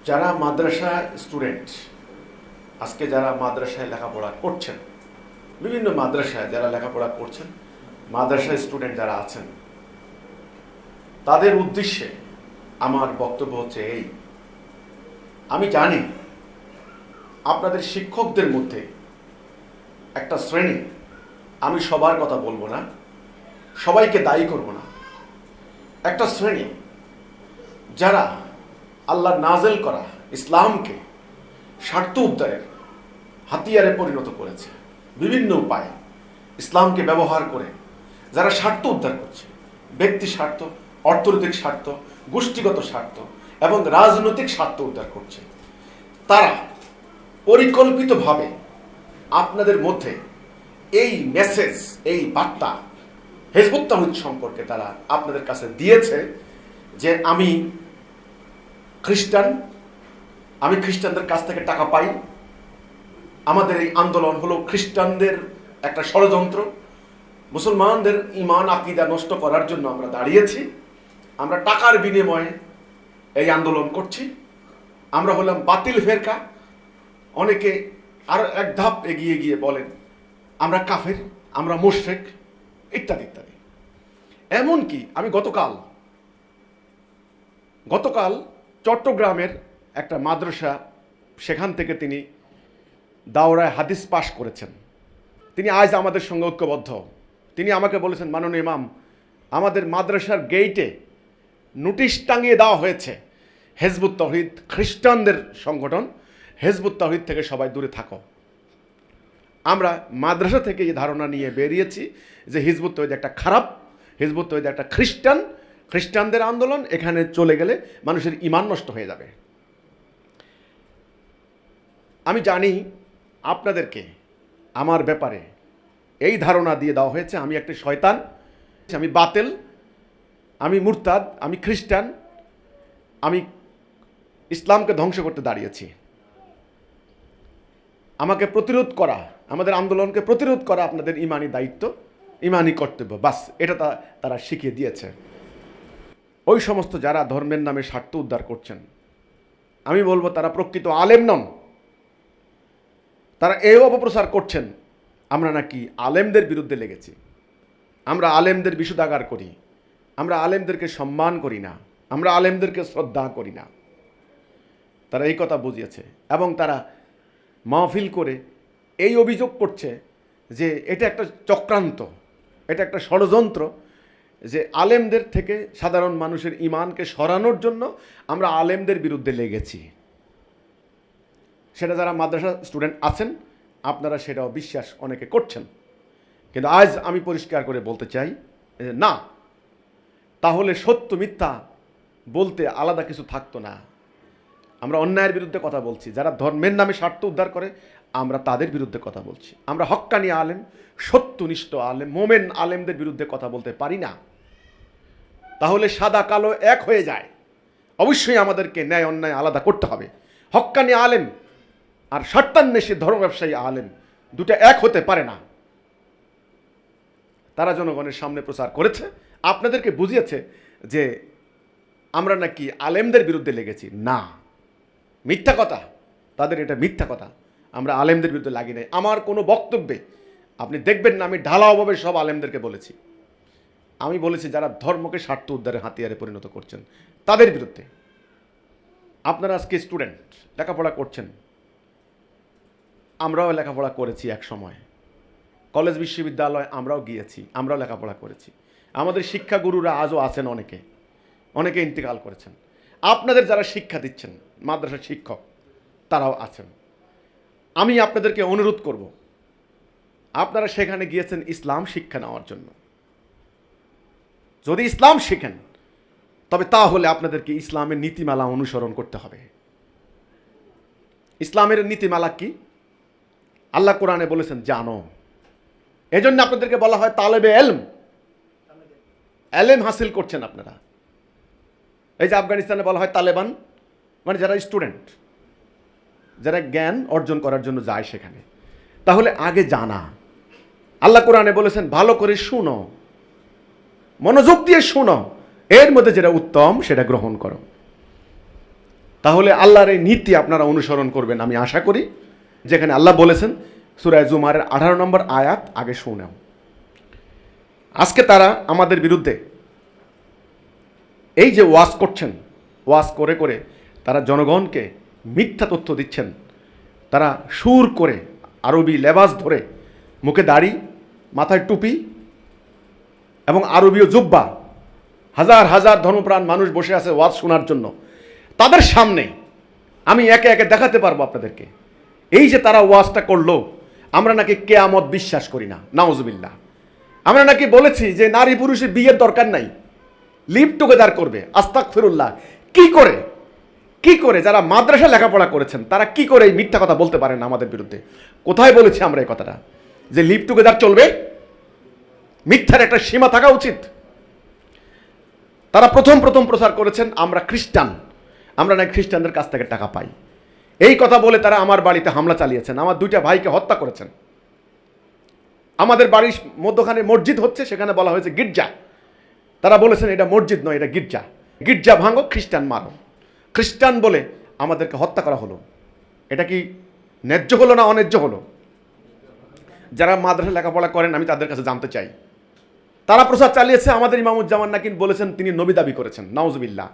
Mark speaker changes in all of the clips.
Speaker 1: যারা মাদ্রাসা স্টুডেন্ট, আজকে যারা মাদ্রাসায় লেখাপড়া করছেন, বিভিন্ন মাদ্রাসায় যারা লেখাপড়া করছেন, মাদ্রাসা স্টুডেন্ট যারা আছেন, তাদের উদ্দেশ্যে আমার বক্তব্য হচ্ছে এই: আমি জানি আপনাদের শিক্ষকদের মধ্যে একটা শ্রেণী, আমি সবার কথা বলবো না, সবাইকে দায়ী করব না, একটা শ্রেণী যারা আল্লাহর নাজেল করা ইসলামকে স্বার্থ উদ্ধারের হাতিয়ারে পরিণত করেছে। বিভিন্ন উপায়ে ইসলামকে ব্যবহার করে যারা স্বার্থ উদ্ধার করছে, ব্যক্তি স্বার্থ, অর্থনৈতিক স্বার্থ, গোষ্ঠীগত স্বার্থ এবং রাজনৈতিক স্বার্থ উদ্ধার করছে, তারা পরিকল্পিতভাবে আপনাদের মধ্যে এই মেসেজ, এই বার্তা হিজবুত তাওহীদ সম্পর্কে তারা আপনাদের কাছে দিয়েছে যে আমি খ্রিস্টানদের কাছ থেকে টাকা পাই, আমাদের এই আন্দোলন হলো খ্রিস্টানদের একটা ষড়যন্ত্র, মুসলমানদের ঈমান আকীদা নষ্ট করার জন্য আমরা দাঁড়িয়েছি, আমরা টাকার বিনিময়ে এই আন্দোলন করছি, আমরা হলাম বাতিল ফেরকা। অনেকে আরো এক ধাপ এগিয়ে গিয়ে বলেন আমরা কাফের, আমরা মুশরিক, ইত্যাদি ইত্যাদি। এমনকি আমি গতকাল চট্টগ্রামের একটা মাদ্রাসা, সেখান থেকে তিনি দাওরায়ে হাদিস পাশ করেছেন, তিনি আজ আমাদের সঙ্গে ঐক্যবদ্ধ। তিনি আমাকে বলেছেন, মাননীয় ইমাম, আমাদের মাদ্রাসার গেইটে নোটিশ টাঙিয়ে দেওয়া হয়েছে, হিজবুত তাওহীদ খ্রিস্টানদের সংগঠন, হিজবুত তাওহীদ থেকে সবাই দূরে থাকো। আমরা মাদ্রাসা থেকে এই ধারণা নিয়ে বেরিয়েছি যে হিজবুত তাওহীদ একটা খারাপ, হিজবুত তাওহীদ একটা খ্রিস্টানদের আন্দোলন, এখানে চলে গেলে মানুষের ঈমান নষ্ট হয়ে যাবে। আমি জানি আপনাদেরকে আমার ব্যাপারে এই ধারণা দিয়ে দেওয়া হয়েছে আমি একটা শয়তান, আমি বাতিল, আমি মুরতাদ, আমি খ্রিস্টান, আমি ইসলামকে ধ্বংস করতে দাঁড়িয়েছি। আমাকে প্রতিরোধ করা, আমাদের আন্দোলনকে প্রতিরোধ করা আপনাদের ঈমানি দায়িত্ব, ঈমানি কর্তব্য, বাস এটা তারা শিখিয়ে দিয়েছে। ওই সমস্ত যারা ধর্মের নামে স্বার্থ উদ্ধার করছেন, আমি বলবো তারা প্রকৃত আলেম নন। তারা এই অপপ্রচার করছেন আমরা নাকি আলেমদের বিরুদ্ধে লেগেছি, আমরা আলেমদের বিশুদ্ধাগার করি, আমরা আলেমদেরকে সম্মান করি না, আমরা আলেমদেরকে শ্রদ্ধা করি না। তারা এই কথা বুঝিয়েছে এবং তারা মাহফিল করে এই অভিযোগ করছে যে এটা একটা চক্রান্ত, এটা একটা ষড়যন্ত্র, যে আলেমদের থেকে সাধারণ মানুষের ঈমানকে সরানোর জন্য আমরা আলেমদের বিরুদ্ধে লেগেছি। সেটা যারা মাদ্রাসা স্টুডেন্ট আছেন আপনারা সেটাও বিশ্বাস অনেকে করছেন, কিন্তু আজ আমি পরিষ্কার করে বলতে চাই না, তাহলে সত্য মিথ্যা বলতে আলাদা কিছু থাকতো না। আমরা অন্যায়ের বিরুদ্ধে কথা বলছি, যারা ধর্মের নামে স্বার্থ উদ্ধার করে আমরা তাদের বিরুদ্ধে কথা বলছি। আমরা হক্কানি আলেম, সত্যনিষ্ঠ আলেম, মোমেন আলেমদের বিরুদ্ধে কথা বলতে পারি না। তাহলে সাদা কালো এক হয়ে যায়। অবশ্যই আমাদেরকে ন্যায় অন্যায় আলাদা করতে হবে। হক্কানি আলেম আর স্বার্থান্বেষী ধর্ম ব্যবসায়ী আলেম দুটো এক হতে পারে না। তারা জনগণের সামনে প্রচার করেছে, আপনাদেরকে বুঝিয়েছে যে আমরা নাকি আলেমদের বিরুদ্ধে লেগেছি। না, মিথ্যা কথা, তাদের এটা মিথ্যা কথা। আমরা আলেমদের বিরুদ্ধে লাগি নাই। আমার কোনো বক্তব্যে আপনি দেখবেন না আমি ঢালাওভাবে সব আলেমদেরকে বলেছি। আমি বলেছি যারা ধর্মকে স্বার্থ উদ্ধারের হাতিয়ারে পরিণত করছেন তাদের বিরুদ্ধে। আপনারা আজকে স্টুডেন্ট, লেখাপড়া করছেন, আমরাও লেখাপড়া করেছি এক সময়, কলেজ বিশ্ববিদ্যালয় আমরাও গিয়েছি, আমরাও লেখাপড়া করেছি। আমাদের শিক্ষাগুরুরা আজও আছেন, অনেকে ইন্তেকাল করেছেন। আপনাদের যারা শিক্ষা দিচ্ছেন, মাদ্রাসার শিক্ষক, তারাও আছেন। আমি আপনাদেরকে অনুরোধ করব, আপনারা সেখানে গিয়েছেন ইসলাম শিক্ষা নেওয়ার জন্য। যদি ইসলাম শিখেন তবে তাহলে আপনাদেরকে ইসলামের নীতিমালা অনুসরণ করতে হবে। ইসলামের নীতিমালা কি? আল্লাহ কোরআনে বলেছেন জানো। এজন্য আপনাদেরকে বলা হয় তালেবে এলম, এলেম হাসিল করছেন আপনারা। এই যে আফগানিস্তানে বলা হয় তালেবান, মানে যারা স্টুডেন্ট, যারা জ্ঞান অর্জন করার জন্য যায় সেখানে। তাহলে আগে জানা। আল্লাহ কোরআনে বলেছেন ভালো করে শুনো, মনোযোগ দিয়ে শুনো, এর মধ্যে যেটা উত্তম সেটা গ্রহণ করো। তাহলে আল্লাহর এই নীতি আপনারা অনুসরণ করবেন আমি আশা করি। যেখানে আল্লাহ বলেছেন সূরা জুমারের 18 নম্বর আয়াত, আগে শুনেও। আজকে তারা আমাদের বিরুদ্ধে এই যে ওয়াজ করছেন, ওয়াজ করে করে তারা জনগণকে মিথ্যা তথ্য দিচ্ছেন। তারা সুর করে আরবি লেবাস ধরে, মুখে দাড়ি, মাথায় টুপি এবং আরবীয় জুব্বা, হাজার হাজার ধর্মপ্রাণ মানুষ বসে আছে ওয়াজ শোনার জন্য। তাদের সামনে আমি একে একে দেখাতে পারবো আপনাদেরকে। এই যে তারা ওয়াজটা করলো, আমরা নাকি কেয়ামত বিশ্বাস করি না, নাউজুবিল্লাহ। আমরা নাকি বলেছি যে নারী পুরুষের বিয়ের দরকার নাই, লিভ টুগেদার করবে। আস্তাগফিরুল্লাহ। কি করে যারা মাদ্রাসা লেখাপড়া করেছেন তারা কি করে এই মিথ্যা কথা বলতে পারেন আমাদের বিরুদ্ধে? কোথায় বলেছি আমরা এই কথাটা যে লিভ টুগেদার চলবে? মিথ্যার একটা সীমা থাকা উচিত। তারা প্রথম প্রচার করেছেন আমরা খ্রিস্টান, আমরা নাকি খ্রিস্টানদের কাছ থেকে টাকা পাই। এই কথা বলে তারা আমার বাড়িতে হামলা চালিয়েছেন, আমার 2টা ভাইকে হত্যা করেছেন। আমাদের বাড়ির মধ্যখানে মসজিদ হচ্ছে, সেখানে বলা হয়েছে গির্জা। তারা বলেছেন এটা মসজিদ নয়, এটা গির্জা। গির্জা ভাঙো, খ্রিস্টান মারো। খ্রিস্টান বলে আমাদেরকে হত্যা করা হলো। এটা কি ন্যায্য হলো না অন্যায্য হলো? যারা মাদ্রাসা লেখাপড়া করেন আমি তাদের কাছে জানতে চাই। তারা প্রচার চালিয়েছে আমাদের ইমামুজ্জামান নাকিন বলেছেন তিনি নবী দাবি করেছেন, নাউজুবিল্লাহ।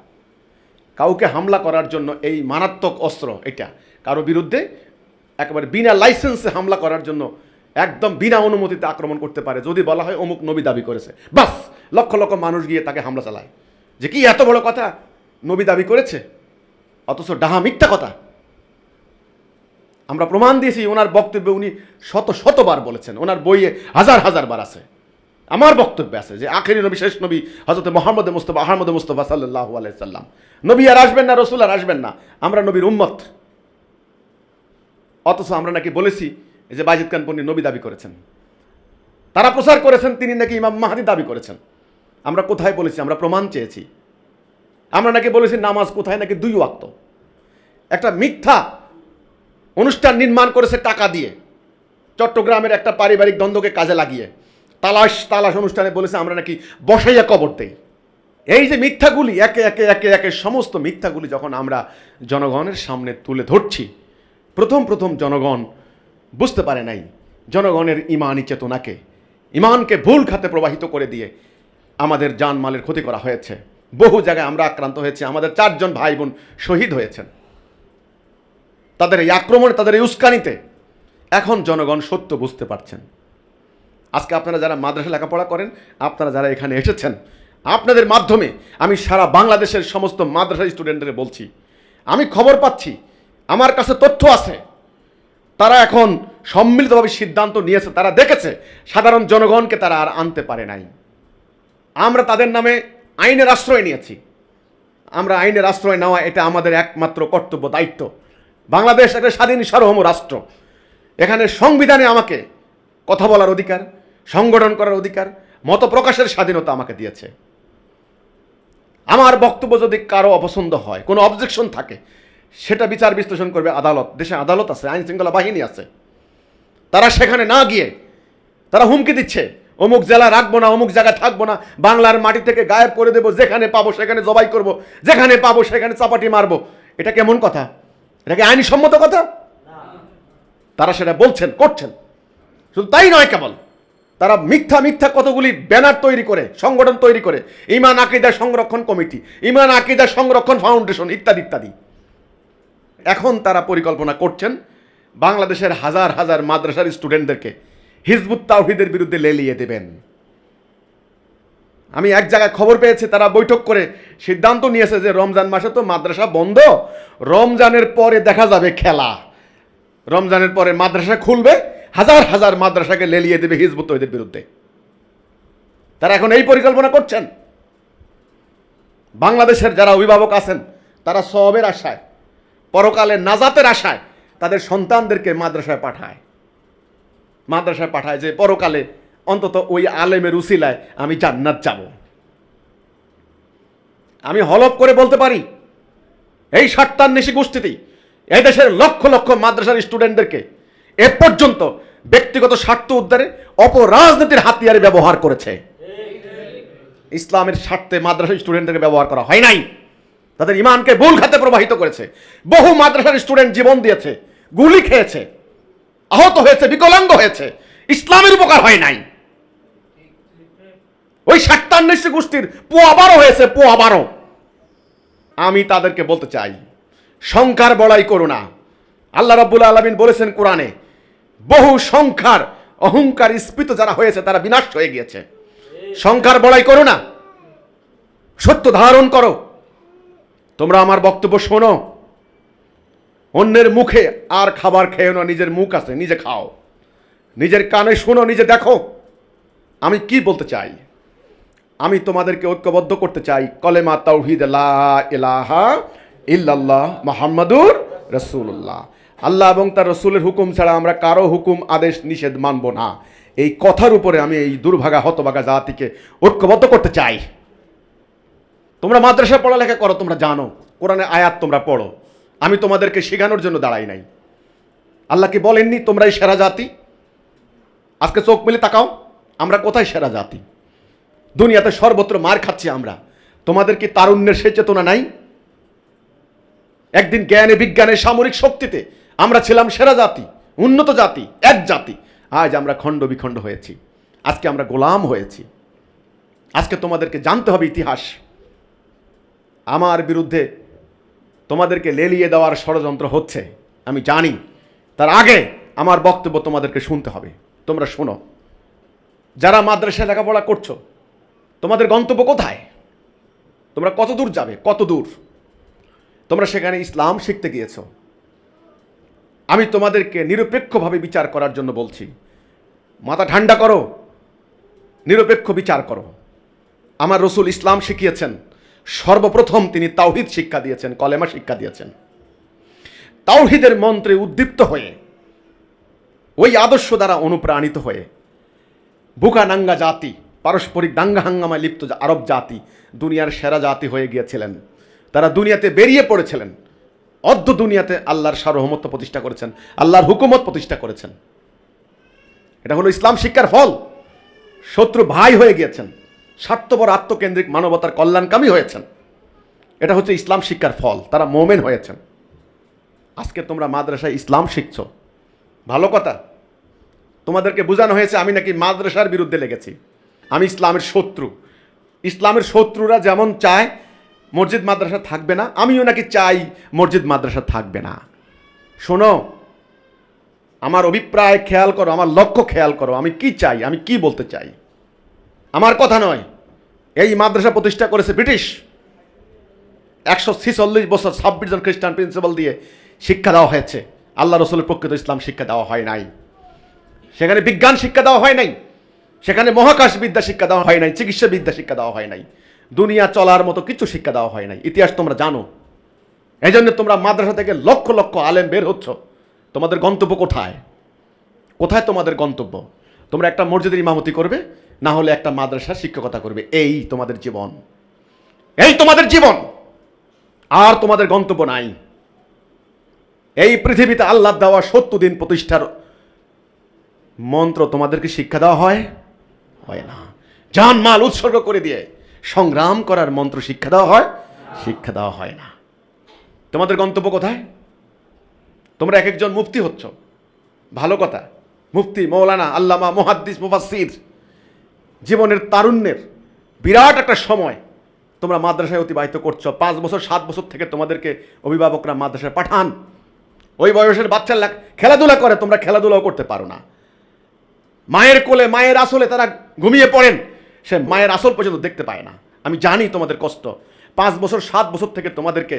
Speaker 1: কাউকে হামলা করার জন্য এই মারাত্মক অস্ত্র, এটা কারো বিরুদ্ধে একেবারে বিনা লাইসেন্সে হামলা করার জন্য একদম বিনা অনুমতিতে আক্রমণ করতে পারে যদি বলা হয় অমুক নবী দাবি করেছে। বাস, লক্ষ লক্ষ মানুষ গিয়ে তাকে হামলা চালায়। যে কি এত বড় কথা, নবী দাবি করেছে, অথচ ডাহা মিথ্যা কথা। আমরা প্রমাণ দিয়েছি, ওনার বক্তব্যে উনি শতবার বলেছেন, ওনার বইয়ে হাজার বার আছে। আমার বক্তব্যে আছে যে আখেরি নবী, শেষ নবী হযরত মুহাম্মদ মুস্তাফা সাল্লাল্লাহু আলাইহি সাল্লাম। নবী আর আসবেন না, রাসূল আর আসবেন না, আমরা নবীর উম্মত। অথচ আমরা নাকি বলেছি যে বাজিদ খান পন্নী নবী দাবি করেছেন। তারা প্রচার করেছেন তিনি নাকি ইমাম মাহদী দাবি করেছেন। আমরা কোথায় বলেছি? আমরা প্রমাণ চেয়েছি। আমরা নাকি বলেছি নামাজ কোথায়, নাকি 2 ওয়াক্ত। একটা মিথ্যা অনুষ্ঠান নির্মাণ করেছে টাকা দিয়ে, চট্টগ্রামের একটা পারিবারিক দ্বন্দ্বকে কাজে লাগিয়ে তালাশ অনুষ্ঠানে বলেছে আমরা নাকি বসাইয়া কবর দেই। এই যে মিথ্যাগুলি একে একে সমস্ত মিথ্যাগুলি যখন আমরা জনগণের সামনে তুলে ধরছি, প্রথম জনগণ বুঝতে পারে নাই। জনগণের ইমানি চেতনাকে, ইমানকে ভুল খাতে প্রবাহিত করে দিয়ে আমাদের জানমালের ক্ষতি করা হয়েছে। বহু জায়গায় আমরা আক্রান্ত হয়েছি, আমাদের 4 জন ভাই বোন শহীদ হয়েছেন তাদের এই আক্রমণে, তাদের এই উস্কানিতে। এখন জনগণ সত্য বুঝতে পারছেন। আজকে আপনারা যারা মাদ্রাসা লেখাপড়া করেন, আপনারা যারা এখানে এসেছেন, আপনাদের মাধ্যমে আমি সারা বাংলাদেশের সমস্ত মাদ্রাসা স্টুডেন্টদের বলছি, আমি খবর পাচ্ছি, আমার কাছে তথ্য আছে, তারা এখন সম্মিলিতভাবে সিদ্ধান্ত নিয়েছে। তারা দেখেছে সাধারণ জনগণকে তারা আর আনতে পারে নাই। আমরা তাদের নামে আইনের আশ্রয় নিয়েছি। আমরা আইনের আশ্রয় নেওয়া এটা আমাদের একমাত্র কর্তব্য, দায়িত্ব। বাংলাদেশ একটা স্বাধীন সার্বভৌম রাষ্ট্র। এখানে সংবিধানে আমাকে কথা বলার অধিকার, সংগঠন করার অধিকার, মত প্রকাশের স্বাধীনতা আমাকে দিয়েছে। আমার বক্তব্য যদি কারো অপছন্দ হয়, কোনো অবজেকশন থাকে, সেটা বিচার বিশ্লেষণ করবে আদালত। দেশে আদালত আছে, আইন শৃঙ্খলা বাহিনী আছে। তারা সেখানে না গিয়ে তারা হুমকি দিচ্ছে অমুক জেলা রাখবো না, অমুক জায়গায় থাকবো না, বাংলার মাটি থেকে গায়েব করে দেবো, যেখানে পাবো সেখানে জবাই করব, যেখানে পাবো সেখানে চাপাটি মারবো। এটা কেমন কথা? এটা কি আইনসম্মত কথা? তারা সেটা বলছেন, করছেন। শুধু তাই নয়, কেবল তারা মিথ্যা কতগুলি ব্যানার তৈরি করে, সংগঠন তৈরি করে, ঈমান আকীদা সংরক্ষণ কমিটি, ঈমান আকীদা সংরক্ষণ ফাউন্ডেশন ইত্যাদি। এখন তারা পরিকল্পনা করছেন বাংলাদেশের হাজার মাদ্রাসার স্টুডেন্টদেরকে হিজবুত তাওহীদের বিরুদ্ধে লেলিয়ে দেবেন। আমি এক জায়গায় খবর পেয়েছি, তারা বৈঠক করে সিদ্ধান্ত নিয়েছে যে রমজান মাসে তো মাদ্রাসা বন্ধ, রমজানের পরে দেখা যাবে খেলা। রমজানের পরে মাদ্রাসা খুলবে, হাজার মাদ্রাসাকে লেলিয়ে দেবে হিজবুত তাওহীদের বিরুদ্ধে। তারা এখন এই পরিকল্পনা করছেন। বাংলাদেশের যারা অভিভাবক আছেন তারা সওয়াবের আশায়, পরকালে নাজাতের আশায় তাদের সন্তানদেরকে মাদ্রাসায় পাঠায় যে পরকালে অন্তত ওই আলেমের উসিলায় আমি জান্নাত যাব। আমি হলফ করে বলতে পারি, এই স্বার্থান্বেষী গোষ্ঠীটি এদেশের লক্ষ লক্ষ মাদ্রাসার স্টুডেন্টদেরকে এ পর্যন্ত ব্যক্তিগত স্বার্থ উদ্ধারে অপরাজনীতির হাতিয়ারে ব্যবহার করেছে। ইসলামের স্বার্থে মাদ্রাসা স্টুডেন্টদেরকে ব্যবহার করা হয় নাই। তাদের ইমানকে ভুল খাতে প্রবাহিত করেছে। বহু মাদ্রাসার স্টুডেন্ট জীবন দিয়েছে, গুলি খেয়েছে, আহত হয়েছে, বিকলাঙ্গ হয়েছে, ইসলামের উপকার হয় নাই। ওই 57 গোষ্ঠীর পোয়াবারও হয়েছে, পোয়াবারও। আমি তাদেরকে বলতে চাই, সংখ্যার বড়াই করো না। আল্লাহ রাব্বুল আলামিন বলেছেন কোরআনে, বহু সংখ্যার অহংকার স্ফীত যারা হয়েছে তারা বিনাশ হয়ে গিয়েছে। সংখ্যার বড়াই করো না, সত্য ধারণ করো। তোমরা আমার বক্তব্য শোনো, অন্যের মুখে আর খাবার খেও না, নিজের মুখ আছে নিজে খাও, নিজের কানে শোনো, নিজে দেখো আমি কি বলতে চাই। আমি তোমাদেরকে ঐক্যবদ্ধ করতে চাই কলেমা তাওহীদ লা ইলাহা ইল্লাল্লাহ মুহাম্মাদুর রাসূলুল্লাহ। আল্লাহ এবং তার রসুলের হুকুম ছাড়া আমরা কারো হুকুম আদেশ নিষেধ মানব না। এই কথার উপরে আমি এই দুর্ভাগা হতভাগা জাতিকে ঐক্যবদ্ধ করতে চাই। তোমরা মাদ্রাসা পড়ালেখা করো, তোমরা জানো, কোরআনে আয়াত তোমরা পড়ো। আমি তোমাদেরকে শেখানোর জন্য দাঁড়াই নাই। আল্লাহ কি বলেননি তোমরাই সেরা জাতি? আজকে চোখ মেলে তাকাও, আমরা কোথায় সেরা জাতি? দুনিয়াতে সর্বত্র মার খাচ্ছি আমরা। তোমাদের কি তারুণ্যের সে চেতনা নাই? একদিন জ্ঞানে বিজ্ঞানে সামরিক শক্তিতে আমরা ছিলাম সেরা জাতি, উন্নত জাতি, এক জাতি। আজ আমরা খণ্ড বিখণ্ড হয়েছি, আজকে আমরা গোলাম হয়েছি। আজকে তোমাদেরকে জানতে হবে ইতিহাস। আমার বিরুদ্ধে তোমাদেরকে লেলিয়ে দেওয়ার ষড়যন্ত্র হচ্ছে, আমি জানি। তার আগে আমার বক্তব্য তোমাদেরকে শুনতে হবে। তোমরা শোনো, যারা মাদ্রাসায় লেখাপড়া করছো, তোমাদের গন্তব্য কোথায়? তোমরা কত দূর যাবে? কত দূর? তোমরা সেখানে ইসলাম শিখতে গিয়েছো। আমি তোমাদেরকে নিরপেক্ষভাবে বিচার করার জন্য বলছি। মাথা ঠান্ডা করো, নিরপেক্ষ বিচার করো। আমার রসুল ইসলাম শিখিয়েছেন, সর্বপ্রথম তিনি তাওহীদ শিক্ষা দিয়েছেন, কলেমা শিক্ষা দিয়েছেন। তাওহীদের মন্ত্রে উদ্দীপ্ত হয়ে, ওই আদর্শ দ্বারা অনুপ্রাণিত হয়ে বুকা নাঙ্গা জাতি, পারস্পরিক দাঙ্গা হাঙ্গামায় লিপ্ত আরব জাতি দুনিয়ার সেরা জাতি হয়ে গিয়েছিলেন। তারা দুনিয়াতে বেরিয়ে পড়েছিলেন, অর্ধ দুনিয়াতে আল্লাহর সার্বভৌমত্ব প্রতিষ্ঠা করেছেন, আল্লাহর হুকুমত প্রতিষ্ঠা করেছেন। এটা হলো ইসলাম শিক্ষার ফল। শত্রু ভাই হয়ে গিয়েছেন, স্বার্থপর আত্মকেন্দ্রিক মানবতার কল্যাণকামী হয়েছেন। এটা হচ্ছে ইসলাম শিক্ষার ফল। তারা মোমেন হয়েছেন। আজকে তোমরা মাদ্রাসায় ইসলাম শিখছ, ভালো কথা। তোমাদেরকে বোঝানো হয়েছে আমি নাকি মাদ্রাসার বিরুদ্ধে লেগেছি, আমি ইসলামের শত্রু। ইসলামের শত্রুরা যেমন চায় মসজিদ মাদ্রাসা থাকবে না, আমিও নাকি চাই মসজিদ মাদ্রাসা থাকবে না। শোনো, আমার অভিপ্রায় খেয়াল করো, আমার লক্ষ্য খেয়াল করো, আমি কি চাই, আমি কি বলতে চাই। আমার কথা নয়। এই মাদ্রাসা প্রতিষ্ঠা করেছে ব্রিটিশ। 146 বছর 26 জন খ্রিস্টান প্রিন্সিপাল দিয়ে শিক্ষা দেওয়া হয়েছে। আল্লাহ রসুলের প্রকৃত ইসলাম শিক্ষা দেওয়া হয় নাই। সেখানে বিজ্ঞান শিক্ষা দেওয়া হয় নাই, সেখানে মহাকাশ বিদ্যা শিক্ষা দেওয়া হয় নাই, চিকিৎসা বিদ্যা শিক্ষা দেওয়া হয় নাই, দুনিয়া চলার মতো কিছু শিক্ষা দেওয়া হয় নাই। ইতিহাস তোমরা জানো। এই জন্য তোমরা মাদ্রাসা থেকে লক্ষ লক্ষ আলেম বের হচ্ছ। তোমাদের গন্তব্য কোথায়? কোথায় তোমাদের গন্তব্য? তোমরা একটা মসজিদের ইমামতি করবে, না হলে একটা মাদ্রাসার শিক্ষকতা করবে। এই তোমাদের জীবন, এই তোমাদের জীবন। আর তোমাদের গন্তব্য নাই। এই পৃথিবীতে আল্লাহ দেওয়া 70 দিন প্রতিষ্ঠার মন্ত্র তোমাদেরকে শিক্ষা দেওয়া হয়? হয় না। জান মাল উৎসর্গ করে দিয়ে সংগ্রাম করার মন্ত্র শিক্ষা দেওয়া হয়? শিক্ষা দেওয়া হয় না। তোমাদের গন্তব্য কোথায়? তোমরা এক একজন মুফতি হচ্ছ, ভালো কথা। মুফতি, মৌলানা, আল্লামা, মুহাদ্দিস, মুফাসসির। জীবনের তারুণ্যের বিরাট একটা সময় তোমরা মাদ্রাসায় অতিবাহিত করছো। 5 বছর 7 বছর থেকে তোমাদেরকে অভিভাবকরা মাদ্রাসায় পাঠান। ওই বয়সের বাচ্চারা খেলাধুলা করে, তোমরা খেলাধুলাও করতে পারো না। মায়ের কোলে, মায়ের আসলে তারা ঘুমিয়ে পড়েন, সে মায়ের আসল পর্যন্ত দেখতে পায় না। আমি জানি তোমাদের কষ্ট। 5 বছর 7 বছর থেকে তোমাদেরকে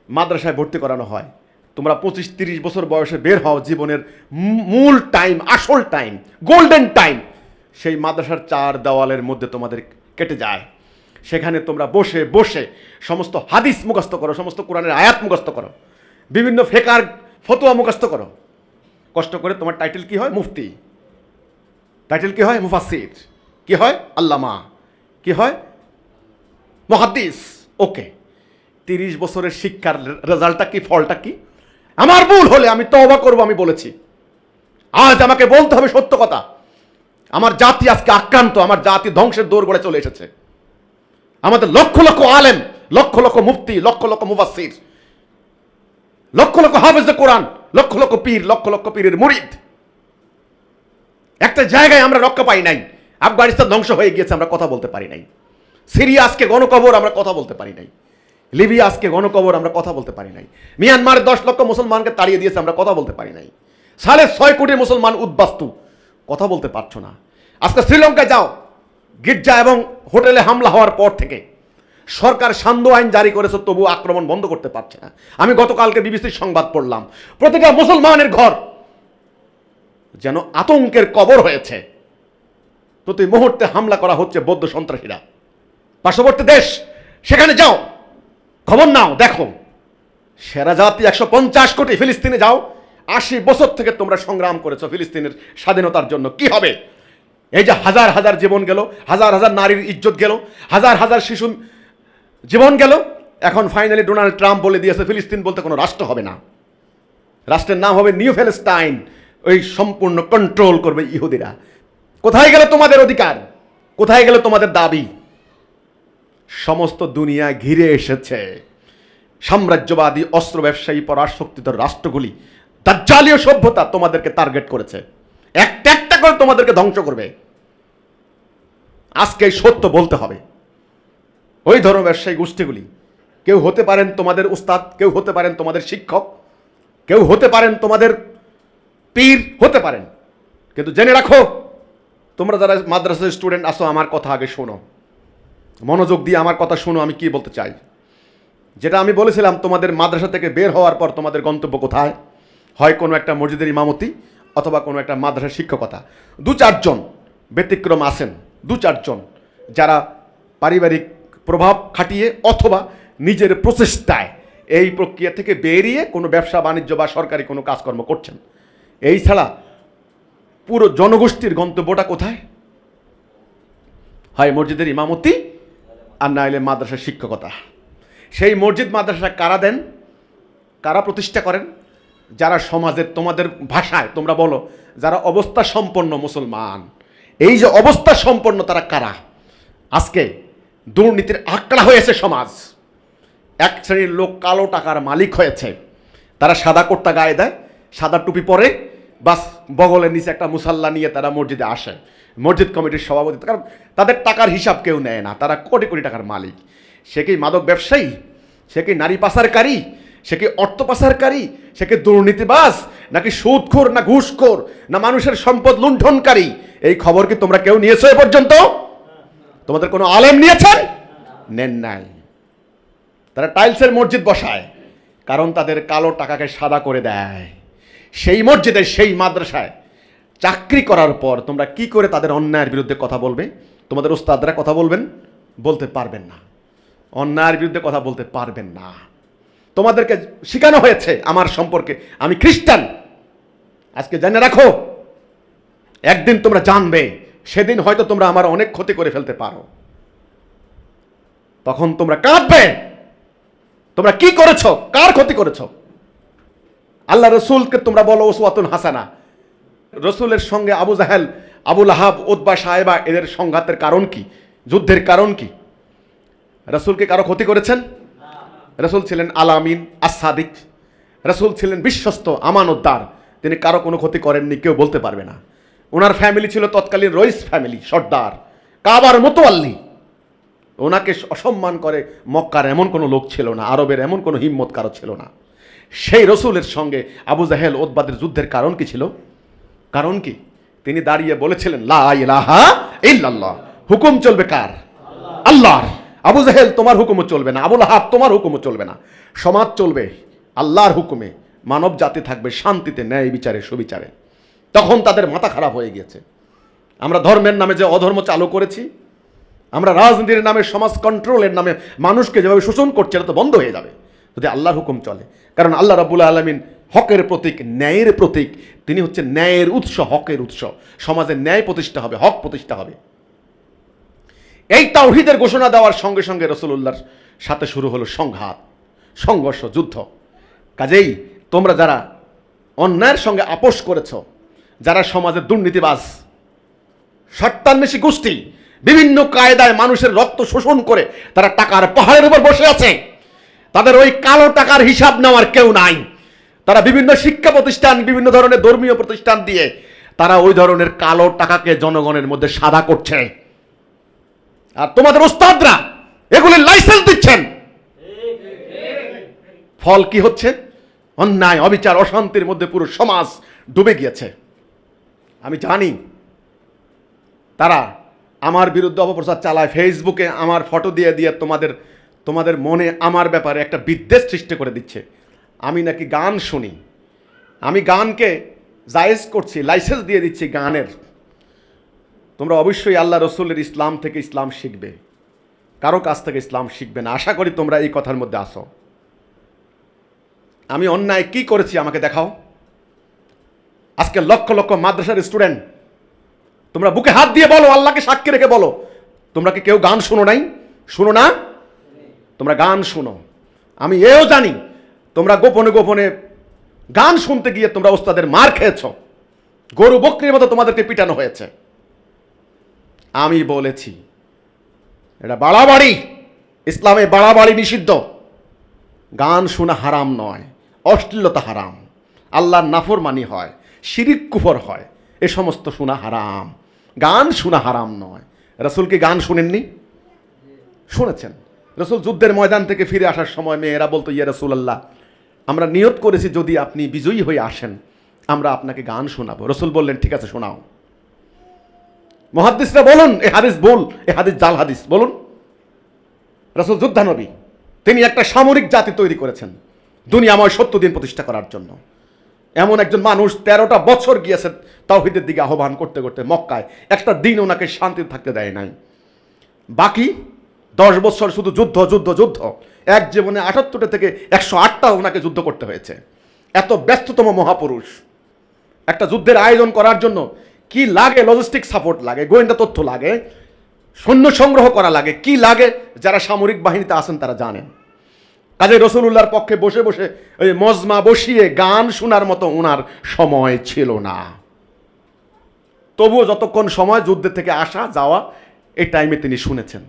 Speaker 1: মাদ্রাসায় ভর্তি করানো হয়। তোমরা 25-30 বছর বয়সে বের হও, জীবনের মূল টাইম, আসল টাইম, গোল্ডেন টাইম সেই মাদ্রাসার 4 দেওয়ালের মধ্যে তোমাদের কেটে যায়। সেখানে তোমরা বসে বসে সমস্ত হাদিস মুখস্থ করো, সমস্ত কোরআনের আয়াত মুখস্থ করো, বিভিন্ন ফেকার ফতোয়া মুখস্থ করো। কষ্ট করে তোমার টাইটেল কি হয়? মুফতি। টাইটেল কি হয়? মুফাসসির। কি হয়? আল্লামা। কি হয়? মুহাদ্দিস। ওকে, 30 বছরের শিক্ষার রেজাল্টটা কি, ফলটা কি? আমার ভুল হলে আমি তওবা করব, আমি বলেছি। আজ আমাকে বলতে হবে সত্য কথা। আমার জাতি আজকে আক্রান্ত, আমার জাতি ধ্বংসের দোরগোড়ায় চলে এসেছে। আমাদের লক্ষ লক্ষ আলেম, লক্ষ লক্ষ মুফতি, লক্ষ লক্ষ মুফাসসির, লক্ষ লক্ষ হাফেজে কোরআন, লক্ষ লক্ষ পীর, লক্ষ লক্ষ পীরের মুরিদ। একটা জায়গায় আমরা রক্ষা পাই নাই। আফগানিস্তান ধ্বংস হয়ে গিয়েছে, আমরা কথা বলতে পারি নাই। সিরিয়া আজকে গণকবর, আমরা কথা বলতে পারি নাই। লিবিয়া আজকে গণকবর, আমরা কথা বলতে পারি নাই। মিয়ানমার 10 লক্ষ মুসলমানকে তাড়িয়ে দিয়েছে, আমরা কথা বলতে পারি নাই। 6.5 কোটি মুসলমান উদ্বাস্তু, কথা বলতে পারছো না। আজকে শ্রীলঙ্কায় যাও, গির্জা এবং হোটেলে হামলা হওয়ার পর থেকে সরকার সান্ধ্য আইন জারি করেছে, তবু আক্রমণ বন্ধ করতে পারছে না। আমি গতকালকে বিবিসির সংবাদ পড়লাম, প্রতিটা মুসলমানের ঘর যেন আতঙ্কের কবর হয়েছে। প্রতি মুহূর্তে হামলা করা হচ্ছে বৌদ্ধ সন্ত্রাসীরা। পার্শ্ববর্তী দেশ, সেখানে যাও, খবর নাও, দেখো সেরা জাতি 150 কোটি। ফিলিস্তিনে যাও, 80 বছর থেকে তোমরা সংগ্রাম করেছো ফিলিস্তিনের স্বাধীনতার জন্য, কি হবে? এই যে হাজার হাজার জীবন গেল, হাজার হাজার নারীর ইজ্জত গেল, হাজার হাজার শিশু জীবন গেল। এখন ফাইনালি ডোনাল্ড ট্রাম্প বলে দিয়েছে ফিলিস্তিন বলতে কোনো রাষ্ট্র হবে না, রাষ্ট্রের নাম হবে নিউ প্যালেস্টাইন। ওই সম্পূর্ণ কন্ট্রোল করবে ইহুদিরা। কোথায় গেল তোমাদের অধিকার? কোথায় গেল তোমাদের দাবি? সমস্ত দুনিয়া ঘিরে এসেছে সাম্রাজ্যবাদী অস্ত্র ব্যবসায়ী পরাশক্তিধর রাষ্ট্রগুলি। দাজ্জালীয় সভ্যতা তোমাদেরকে টার্গেট করেছে, একটা একটা করে তোমাদেরকে ধ্বংস করবে। আজকে এই সত্য বলতে হবে। ওই ধর্ম ব্যবসায়ী গোষ্ঠীগুলি, কেউ হতে পারেন তোমাদের উস্তাদ, কেউ হতে পারেন তোমাদের শিক্ষক, কেউ হতে পারেন তোমাদের পীর, হতে পারেন, কিন্তু জেনে রাখো, তোমরা যারা মাদ্রাসার স্টুডেন্ট আসো, আমার কথা আগে শোনো, মনোযোগ দিয়ে আমার কথা শোনো। আমি কি বলতে চাই, যেটা আমি বলেছিলাম, তোমাদের মাদ্রাসা থেকে বের হওয়ার পর তোমাদের গন্তব্য কোথায়? হয় কোনো একটা মসজিদের ইমামতি, অথবা কোনো একটা মাদ্রাসার শিক্ষকতা। 2-4 জন ব্যতিক্রম আছেন, 2-4 জন যারা পারিবারিক প্রভাব খাটিয়ে অথবা নিজের প্রচেষ্টায় এই প্রক্রিয়া থেকে বেরিয়ে কোনো ব্যবসা বাণিজ্য বা সরকারি কোনো কাজকর্ম করছেন। এই ছাড়া পুরো জনগোষ্ঠীর গন্তব্যটা কোথায়? হয় মসজিদের ইমামতি, আর না হলে মাদ্রাসার শিক্ষকতা। সেই মসজিদ মাদ্রাসা কারা দেন, কারা প্রতিষ্ঠা করেন? যারা সমাজের, তোমাদের ভাষায় তোমরা বলো, যারা অবস্থা সম্পন্ন মুসলমান। এই যে অবস্থা সম্পন্ন, তারা কারা? আজকে দুর্নীতির আঁকড়া হয়েছে সমাজ। এক শ্রেণীর লোক কালো টাকার মালিক হয়েছে। তারা সাদা কুর্তা গায়ে দেয়, সাদা টুপি পরে, বাস বগলের নিচে একটা মুসাল্লা নিয়ে তারা মসজিদে আসে, মসজিদ কমিটির সভাপতি। কারণ তাদের টাকার হিসাব কেউ নেয় না, তারা কোটি কোটি টাকার মালিক। সে কি মাদক ব্যবসায়ী? সে কি নারী পাচারকারী? সে কি অর্থ পাচারকারী? সে কি দুর্নীতিবাজ, নাকি সুদখোর, না ঘুষখোর, না মানুষের সম্পদ লুণ্ঠনকারী? এই খবর কি তোমরা কেউ নিয়েছো এ পর্যন্ত? তোমাদের কোনো আলেম নিয়েছেন? নেন নাই। তারা টাইলসের মসজিদ বসায়, কারণ তাদের কালো টাকাকে সাদা করে দেয়। সেই মসজিদে, সেই মাদ্রাসায় চাকরি করার পর তোমরা কি করে তাদের অন্যায়ের বিরুদ্ধে কথা বলবে? তোমাদের ওস্তাদরা কথা বলবেন? বলতে পারবেন না। অন্যায়ের বিরুদ্ধে কথা বলতে পারবেন না। তোমাদেরকে শেখানো হয়েছে আমার সম্পর্কে, আমি খ্রিস্টান। আজকে জেনে রাখো, একদিন তোমরা জানবে, সেদিন হয়তো তোমরা আমার অনেক ক্ষতি করে ফেলতে পারো। তখন তোমরা কাঁদবে, তোমরা কি করেছো, কার ক্ষতি করেছো? আল্লাহ রসুলকে তোমরা বলো উসওয়াতুন হাসানা। রসুলের সঙ্গে আবু জাহেল, আবু লাহাব, উতবা, সাহেবা, এদের সংঘাতের কারণ কি? যুদ্ধের কারণ কি? রসুলকে কারো ক্ষতি করেছেন? রসুল ছিলেন আলামিন, আসাদিক। রসুল ছিলেন বিশ্বস্ত, আমানতদার। তিনি কারো কোনো ক্ষতি করেননি, কেউ বলতে পারবে না। ওনার ফ্যামিলি ছিল তৎকালীন রইস ফ্যামিলি, সর্দার, কাবার মোতোয়াল্লি। ওনাকে অসম্মান করে মক্কার এমন কোনো লোক ছিল না, আরবের এমন কোনো হিম্মত কারো ছিল না। সেই রসুলের সঙ্গে আবু জাহেল, উতবাদের যুদ্ধের কারণ কি ছিল? কারণ কি? তিনি দাঁড়িয়ে বলেছিলেন, লা ইলাহা ইল্লাল্লাহ। হুকুম চলবে কার? আল্লাহর। আবু জাহেল, তোমার হুকুমও চলবে না। আবু লাহাব, তোমার হুকুমও চলবে না। সমাজ চলবে আল্লাহর হুকুমে। মানব জাতি থাকবে শান্তিতে, ন্যায় বিচারে, সুবিচারে। তখন তাদের মাথা খারাপ হয়ে গিয়েছে। আমরা ধর্মের নামে যে অধর্ম চালু করেছি, আমরা রাজনীতির নামে, সমাজ কন্ট্রোলের নামে মানুষকে যেভাবে শোষণ করছে, এটা তো বন্ধ হয়ে যাবে যদি আল্লাহর হুকুম চলে। কারণ আল্লাহ রাব্বুল আলামিন হকের প্রতীক, ন্যায়ের প্রতীক। তিনি হচ্ছে ন্যায়ের উৎস, হকের উৎস। সমাজে ন্যায় প্রতিষ্ঠা হবে, হক প্রতিষ্ঠা হবে। এই তাওহীদের ঘোষণা দেওয়ার সঙ্গে সঙ্গে রাসূলুল্লাহর সাথে শুরু হলো সংঘাত, সংঘর্ষ, যুদ্ধ। কাজেই তোমরা যারা অন্যায়ের সঙ্গে আপোষ করেছ, যারা সমাজের দুর্নীতিবাজ, স্বার্থান্বেষী গোষ্ঠী, বিভিন্ন কায়দায় মানুষের রক্ত শোষণ করে তারা টাকার পাহাড়ের উপর বসে আছে। তাদের ওই কালো টাকার হিসাব নেওয়ার কেউ নাই। তারা বিভিন্ন শিক্ষা প্রতিষ্ঠান, বিভিন্ন ধরনের ধর্মীয় প্রতিষ্ঠান দিয়ে তারা ওই ধরনের কালো টাকাকে জনগণের মধ্যে সাদা করছে। আর তোমাদের ওস্তাদরা এগুলির লাইসেন্স দিচ্ছেন। ফল কি হচ্ছে? অন্যায়, অবিচার, অশান্তির মধ্যে পুরো সমাজ ডুবে গিয়েছে। আমি জানি তারা আমার বিরুদ্ধে অপপ্রচার চালায়, ফেসবুকে আমার ফটো দিয়ে দিয়ে তোমাদের মনে আমার ব্যাপারে একটা বিদ্বেষ সৃষ্টি করে দিচ্ছে। আমি নাকি গান শুনি, আমি গানকে জায়েজ করছি, লাইসেন্স দিয়ে দিচ্ছি গানের। তোমরা অবশ্যই আল্লাহ রসুলের ইসলাম থেকে ইসলাম শিখবে, কারো কাছ থেকে ইসলাম শিখবে না। আশা করি তোমরা এই কথার মধ্যে আসো। আমি অন্যায় কি করেছি আমাকে দেখাও। আজকে লক্ষ লক্ষ মাদ্রাসার স্টুডেন্ট, তোমরা বুকে হাত দিয়ে বলো, আল্লাহকে সাক্ষী রেখে বলো, তোমরা কি কেউ গান শুনো নাই? শুনো না? তোমরা গান শুনো। আমি এও জানি তোমরা গোপনে গোপনে গান শুনতে গিয়ে তোমরা ওস্তাদের মার খেয়েছ, গরু বকরির মতো তোমাদেরকে পিটানো হয়েছে। আমি বলেছি এটা বাড়াবাড়ি, ইসলামে বাড়াবাড়ি নিষিদ্ধ। গান শোনা হারাম নয়, অশ্লীলতা হারাম, আল্লাহর নাফরমানি হয়, শিরিক কুফর হয়, এ সমস্ত শোনা হারাম। গান শোনা হারাম নয়। রাসূল কি গান শুনেননি? শুনেছেন। রাসূল যুদ্ধের ময়দান থেকে ফিরে আসার সময় মেয়েরা বলতো, ইয়া রাসূলুল্লাহ, আমরা নিয়ত করেছি যদি আপনি বিজয়ী হয়ে আসেন আমরা আপনাকে গান শোনাবো। রাসূল বললেন, ঠিক আছে শোনাও। মুহাদ্দিসরা বলুন এ হাদিস ভুল, এ হাদিস জাল হাদিস বলুন। রাসূল যুদ্ধানবী, তিনি একটা সামরিক জাতি তৈরি করেছেন দুনিয়াময় 70 দিন প্রতিষ্ঠা করার জন্য। এমন একজন মানুষ 13টা বছর গিয়েছে তাওহীদের দিকে আহ্বান করতে করতে মক্কায়, একটা দিন ওনাকে শান্তি থাকতে দেয় নাই। বাকি 10 বছর শুধু যুদ্ধ যুদ্ধ যুদ্ধ। এক জীবনে 78টা থেকে 108টা ওনাকে যুদ্ধ করতে হয়েছে। এত ব্যস্ততম মহাপুরুষ, একটা যুদ্ধের আয়োজন করার জন্য কি লাগে, লজিস্টিক সাপোর্ট লাগে, গোয়েন্দা তথ্য লাগে, সৈন্য সংগ্রহ করা লাগে, কি লাগে যারা সামরিক বাহিনীতে আছেন তারা জানেন। কাজে রাসূলুল্লাহর পক্ষে বসে বসে ওই মজমা বসিয়ে গান শোনার মতো ওনার সময় ছিল না। তবুও যতক্ষণ সময় যুদ্ধের থেকে আসা যাওয়া এই টাইমে তিনি শুনেছেন।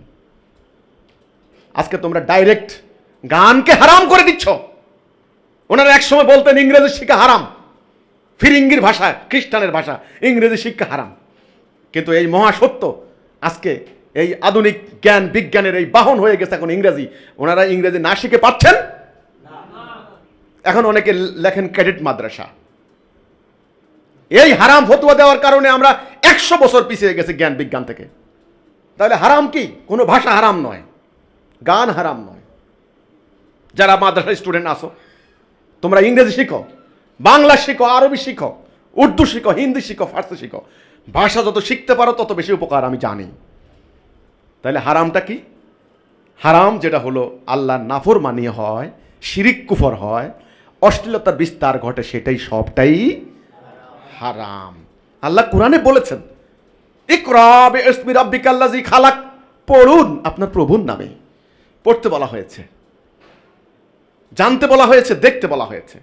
Speaker 1: আজকে তোমরা ডাইরেক্ট গানকে হারাম করে দিচ্ছ। ওনারা একসময় বলতেন ইংরেজি শিক্ষা হারাম, ফিরিঙ্গির ভাষা, খ্রিস্টানের ভাষা, ইংরেজি শিক্ষা হারাম। কিন্তু এই মহাসত্য আজকে এই আধুনিক জ্ঞান বিজ্ঞানের এই বাহন হয়ে গেছে এখন ইংরেজি। ওনারা ইংরেজি না শিখে পাচ্ছেন। এখন অনেকে লেখেন ক্যাডেট মাদ্রাসা। এই হারাম ফতোয়া দেওয়ার কারণে আমরা 100 বছর পিছিয়ে গেছি জ্ঞান বিজ্ঞান থেকে। তাহলে হারাম কি? কোনো ভাষা হারাম নয়, গান হারাম নয়। যারা মাদ্রাসার স্টুডেন্ট আসো, তোমরা ইংরেজি শিখো, বাংলা শিখো, আরবি শিখো, উর্দু শিখো, হিন্দি শিখো, ফার্সি শিখো। ভাষা যত শিখতে পারো তত বেশি উপকার আমি জানি। তাহলে হারামটা কি? হারাম যেটা হলো আল্লাহর নাফরমানি হয়, শিরিক কুফর হয়, অশ্লীলতার বিস্তার ঘটে, সেটাই সবটাই হারাম। আল্লাহ কোরআনে বলেছেন, ইকরা বিইসমি রাব্বিকাল্লাযী খালাক, পড়ুন আপনার প্রভুর নামে। পড়তে বলা হয়েছে, জানতে বলা হয়েছে, দেখতে বলা হয়েছে,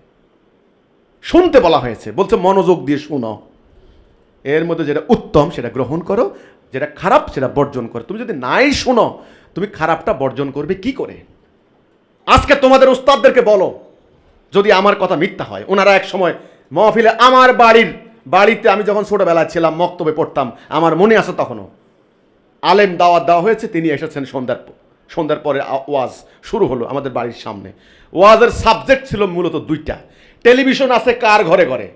Speaker 1: শুনতে বলা হয়েছে। বলছে মনোযোগ দিয়ে শুনো, এর মধ্যে যেটা উত্তম সেটা গ্রহণ করো, যেটা খারাপ সেটা বর্জন করো। তুমি যদি নাই শুনো, তুমি খারাপটা বর্জন করবে কি করে? আজকে তোমাদের উস্তাদদেরকে বলো যদি আমার কথা মিথ্যা হয়। ওনারা এক সময় মাহফিলে আমার বাড়িতে আমি যখন ছোটবেলায় ছিলাম মক্তবে পড়তাম, আমার মনে আছে তখনও আলেম দাওয়াত দেওয়া হয়েছে, তিনি এসেছেন সন্ধ্যার পরে ওয়াজ শুরু হলো আমাদের বাড়ির সামনে। ওয়াজের সাবজেক্ট ছিল মূলত 2টা। টেলিভিশন আছে কার ঘরে ঘরে,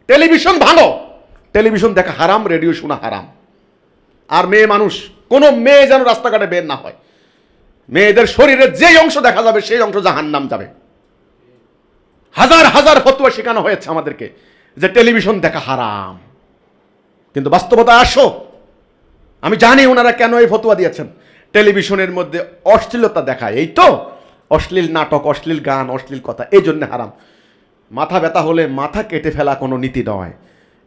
Speaker 1: টেলিভিশন ভালো, টেলিভিশন দেখা হারাম, রেডিও শোনা হারাম। আর মেয়ে মানুষ, কোনো মেয়ে যেন রাস্তাঘাটে বের না হয়। মেয়েদের শরীরের যেই অংশ দেখা যাবে সেই অংশ জাহান্নাম যাবে। হাজার হাজার ফতোয়া শেখানো হয়েছে আমাদেরকে যে টেলিভিশন দেখা হারাম, কিন্তু বাস্তবতা আসো। আমি জানি ওনারা কেন এই ফতোয়া দিয়েছেন। টেলিভিশনের মধ্যে অশ্লীলতা দেখায়, এই তো অশ্লীল নাটক, অশ্লীল গান, অশ্লীল কথা, এই জন্য হারাম। মাথা ব্যথা হলে মাথা কেটে ফেলা কোনো নীতি নয়,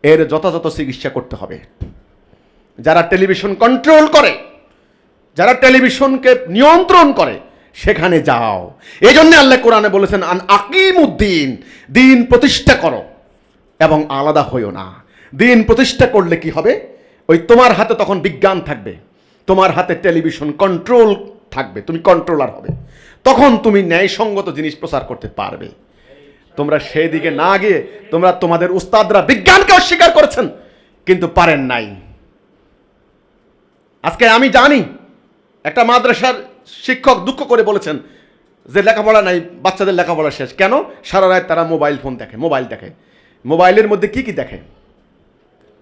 Speaker 1: এর যথাযথ চিকিৎসা করতে হবে। যারা টেলিভিশন কন্ট্রোল করে, যারা টেলিভিশনকে নিয়ন্ত্রণ করে, সেখানে যাও। এই জন্য আল্লাহ কোরআনে বলেছেন আন আকিমুদ্দিন, দিন প্রতিষ্ঠা করো এবং আলাদা হইও না। দিন প্রতিষ্ঠা করলে কি হবে? ওই তোমার হাতে তখন বিজ্ঞান থাকবে, তোমার হাতে টেলিভিশন কন্ট্রোল থাকবে, তুমি কন্ট্রোলার হবে, তখন তুমি ন্যায়সঙ্গত জিনিস প্রচার করতে পারবে। তোমরা সেই দিকে না গিয়ে তোমরা তোমাদের উস্তাদরা বিজ্ঞানকে অস্বীকার করেছেন কিন্তু পারেন নাই। আজকে আমি জানি একটা মাদ্রাসার শিক্ষক দুঃখ করে বলেছেন যে লেখাপড়া নাই, বাচ্চাদের লেখাপড়া শেষ। কেন? সারা রাত তারা মোবাইল ফোন দেখে, মোবাইল দেখে। মোবাইলের মধ্যে কি কি দেখে,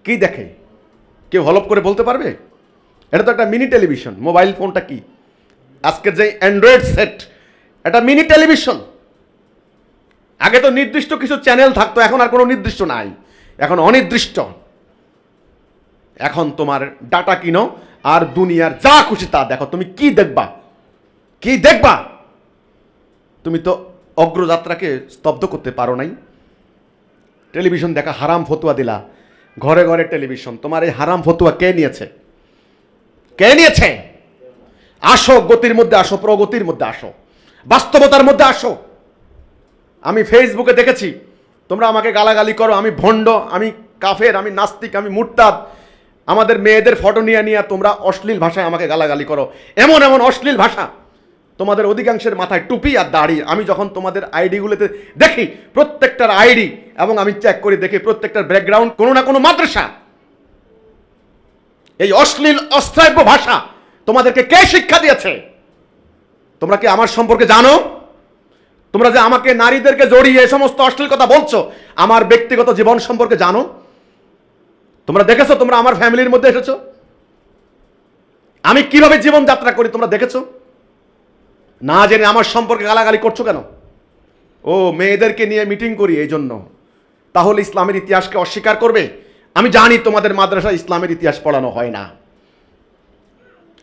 Speaker 1: কি দেখে কেউ হলপ করে বলতে পারবে? এটা তো একটা মিনি টেলিভিশন। মোবাইল ফোনটা কি? আজকের যে অ্যান্ড্রয়েড সেট, এটা মিনি টেলিভিশন। আগে তো নির্দিষ্ট কিছু চ্যানেল থাকতো, এখন আর কোনো নির্দিষ্ট নাই, এখন অনির্দিষ্ট। এখন তোমার ডাটা কিনো আর দুনিয়ার যা খুশি তা দেখো। তুমি কি দেখবা, কি দেখবা? তুমি তো অগ্রযাত্রাকে স্তব্ধ করতে পারো নাই। টেলিভিশন দেখা হারাম ফতুয়া দিলা, ঘরে ঘরে টেলিভিশন। তোমার এই হারাম ফতুয়া কে নিয়েছে? কে নিয়েছে? আসো, গতির মধ্যে আসো, প্রগতির মধ্যে আসো, বাস্তবতার মধ্যে আসো। আমি ফেসবুকে দেখেছি তোমরা আমাকে গালাগালি করো, আমি ভণ্ড, আমি কাফের, আমি নাস্তিক, আমি মুরতাদ। আমাদের মেয়েদের ফটো নিয়ে নিয়ে তোমরা অশ্লীল ভাষায় আমাকে গালাগালি করো, এমন এমন অশ্লীল ভাষা। তোমাদের অধিকাংশের মাথায় টুপি আর দাড়ি। আমি যখন তোমাদের আইডিগুলোতে দেখি, প্রত্যেকটার আইডি এবং আমি চেক করে দেখি প্রত্যেকটার ব্যাকগ্রাউন্ড কোনো না কোনো মাদ্রাসা। এই অশ্লীল অশ্রাব্য ভাষা তোমাদেরকে কে শিক্ষা দিয়েছে? তোমরা কি আমার সম্পর্কে জানো? তোমরা যে আমাকে নারীদেরকে জড়িয়ে এই সমস্ত অশ্লীল কথা বলছো, আমার ব্যক্তিগত জীবন সম্পর্কে জানো? তোমরা দেখেছো? তোমরা আমার ফ্যামিলির মধ্যে এসেছো, আমি কিভাবে জীবন যাত্রা করি তোমরা দেখেছো? না জেনে আমার সম্পর্কে গালাগালি করছো কেন? ও, মেয়েদেরকে নিয়ে মিটিং করি এই জন্য। তাহলে ইসলামের ইতিহাসকে অস্বীকার করবে? আমি জানি তোমাদের মাদ্রাসায় ইসলামের ইতিহাস পড়ানো হয় না,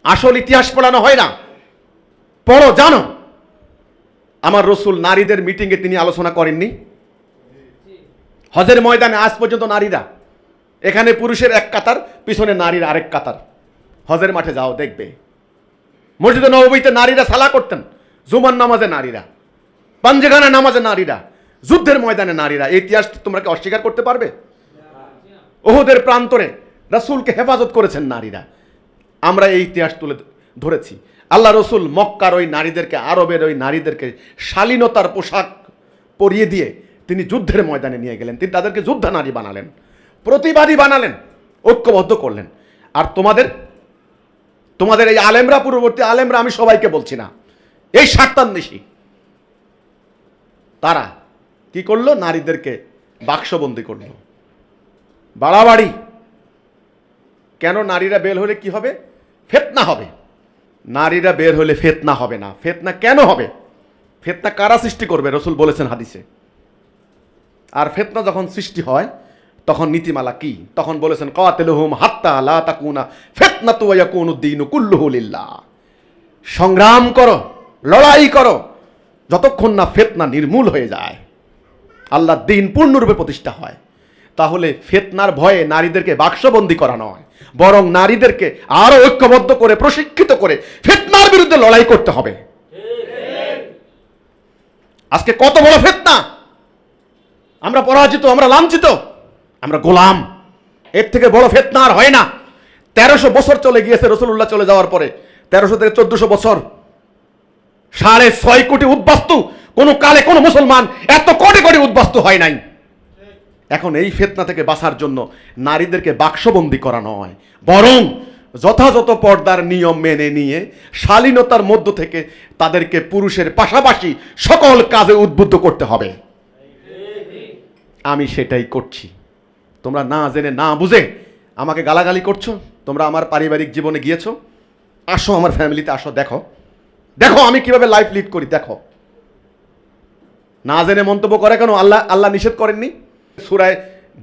Speaker 1: আসল ইতিহাস পড়ানো হয় না। পড়ো, জানো আমার রসুল নারীদের মিটিংয়ে তিনি আলোচনা করেননি? হজের ময়দানে আজ পর্যন্ত নারীরা, এখানে পুরুষের এক কাতার, পিছনে নারীর আরেক কাতার। হজের মাঠে যাও, দেখবে মসজিদে নববীতে নারীরা সালা করতেন, জুমার নামাজে নারীরা, পাঞ্জেখানা নামাজে নারীরা, যুদ্ধের ময়দানে নারীরা। এই ইতিহাস তোমরা কি অস্বীকার করতে পারবে? ওহুদের প্রান্তরে রাসূলকে হেফাজত করেছেন নারীরা। আমরা এই ইতিহাস তুলে ধরেছি। আল্লাহ রসুল মক্কার ওই নারীদেরকে, আরবের ওই নারীদেরকে শালীনতার পোশাক পরিয়ে দিয়ে তিনি যুদ্ধের ময়দানে নিয়ে গেলেন। তিনি তাদেরকে যোদ্ধা নারী বানালেন, প্রতিবাদী বানালেন, ঐক্যবদ্ধ করলেন। আর তোমাদের এই আলেমরা, পূর্ববর্তী আলেমরা, আমি সবাইকে বলছি না, এই স্বার্থান্বেষী তারা কি করলো? নারীদেরকে বাক্সবন্দি করলো, বাড়াবাড়ি। কেন? নারীরা বের হলে কি হবে? ফিতনা হবে। নারীরা বের হলে ফিতনা হবে না। ফিতনা কেন হবে? ফিতনা কারা সৃষ্টি করবে? রসুল বলেছেন হাদিসে। আর ফিতনা যখন সৃষ্টি হয় তখন নীতিমালা কি? তখন বলেছেন কাতিলুহুম হাত্তা লা তাকুনা ফিতনাতু ওয়া ইয়াকুনুদ-দীনু কুল্লুহু লিল্লাহ। সংগ্রাম করো, লড়াই করো, যতক্ষণ না ফিতনা নির্মূল হয়ে যায়, আল্লাহর দ্বীন পূর্ণরূপে প্রতিষ্ঠা হয়। তাহলে ফিতনার ভয়ে নারীদেরকে বাক্সবন্দী করা নয়, বরং নারীদেরকে আরো ঐক্যবদ্ধ করে, প্রশিক্ষিত করে ফিতনার বিরুদ্ধে লড়াই করতে হবে। আজকে কত বড় ফিতনা! আমরা পরাজিত, আমরা লাঞ্ছিত, আমরা গোলাম। এর থেকে বড় ফিতনা আর হয় না। 1300 বছর চলে গিয়েছে রাসূলুল্লাহ চলে যাওয়ার পরে, 1300 থেকে 1400 বছর, 6.5 কোটি উদ্বাস্তু। কোন কালে কোন মুসলমান এত কোটি কোটি উদ্বাস্তু হয় নাই। এখন এই ফিতনা থেকে বাঁচার জন্য নারীদেরকে বাক্সবন্দী করা নয়, বরং যথাযথ পর্দার নিয়ম মেনে নিয়ে শালীনতার মধ্য থেকে তাদেরকে পুরুষের পাশাপাশি সকল কাজে উদ্বুদ্ধ করতে হবে। আমি সেটাই করছি। তোমরা না জেনে, না বুঝে আমাকে গালাগালি করছো। তোমরা আমার পারিবারিক জীবনে গিয়েছো, আসো আমার ফ্যামিলিতে আসো, দেখো দেখো আমি কিভাবে লাইফ লিড করি, দেখো। না জেনে মন্তব্য করে কেন? আল্লাহ নিষেধ করেননি? সূরা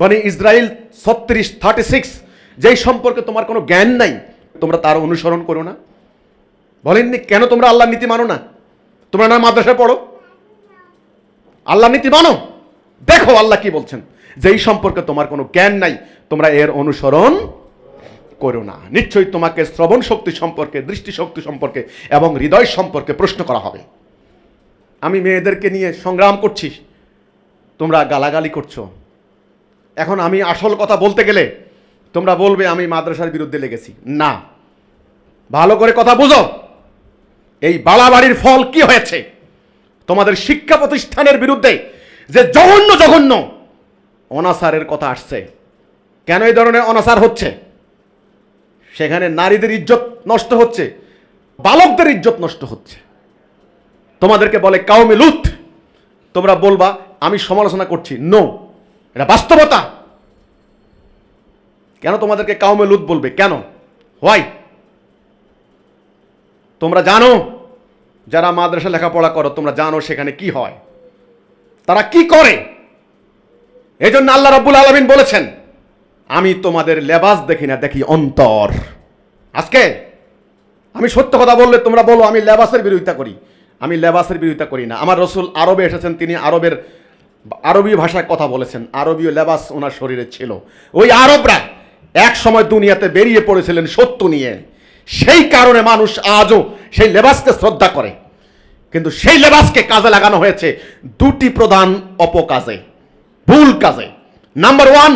Speaker 1: বনী ইসরাইল 36 যেই সম্পর্কে তোমার কোনো জ্ঞান নাই, তোমরা তার অনুসরণ করো না। বলেননি? কেন তোমরা আল্লাহর নীতি মানো না? তোমরা না মাদ্রাসায় পড়ো? আল্লাহর নীতি মানো, দেখো আল্লাহ কি বলছেন। যেই সম্পর্কে তোমার কোনো জ্ঞান নাই, তোমরা এর অনুসরণ করো না। নিশ্চয়ই তোমাকে শ্রবণ শক্তি সম্পর্কে, দৃষ্টি শক্তি সম্পর্কে এবং হৃদয় সম্পর্কে প্রশ্ন করা হবে। আমি মেয়েদেরকে নিয়ে সংগ্রাম করছি, তোমরা গালাগালি করছো। এখন আমি আসল কথা বলতে গেলে তোমরা বলবে আমি মাদ্রাসার বিরুদ্ধে লেগেছি। না, ভালো করে কথা বুঝো। এই বাড়াবাড়ির ফল কি হয়েছে? তোমাদের শিক্ষা প্রতিষ্ঠানের বিরুদ্ধে যে জঘন্য জঘন্য অনাচারের কথা আসছে। কেন এই ধরনের অনাচার হচ্ছে? সেখানে নারীদের ইজ্জত নষ্ট হচ্ছে, বালকদের ইজ্জত নষ্ট হচ্ছে। তোমাদেরকে বলে কাউমে লুত। তোমরা বলবা আমি সমালোচনা করছি। নো, এটা বাস্তবতা। কেন তোমাদেরকে কাউমে লুত বলবে? কেন? হোয়াই? তোমরা জানো, যারা মাদ্রাসা লেখাপড়া করো তোমরা জানো সেখানে কি হয়, তারা কি করে। এই জন্য আল্লাহ রাব্বুল আলামিন বলেছেন, আমি তোমাদের লেবাস দেখি না, দেখি অন্তর। আজকে আমি সত্য কথা বললে তোমরা বলো আমি লেবাসের বিরোধিতা করি। আমি লেবাসের বিরোধিতা করি না। আমার রসুল আরবে এসেছেন, তিনি আরবি ভাষায় কথা বলেছেন, আরবীয় লেবাস ওনার শরীরে ছিল। ওই আরবরা এক সময় দুনিয়াতে বেরিয়ে পড়েছিলেন সত্য নিয়ে। সেই কারণে মানুষ আজও সেই লেবাসকে শ্রদ্ধা করে। কিন্তু সেই লেবাসকে কাজে লাগানো হয়েছে দুটি প্রধান অপকাজে, ভুল কাজে। নাম্বার ওয়ান,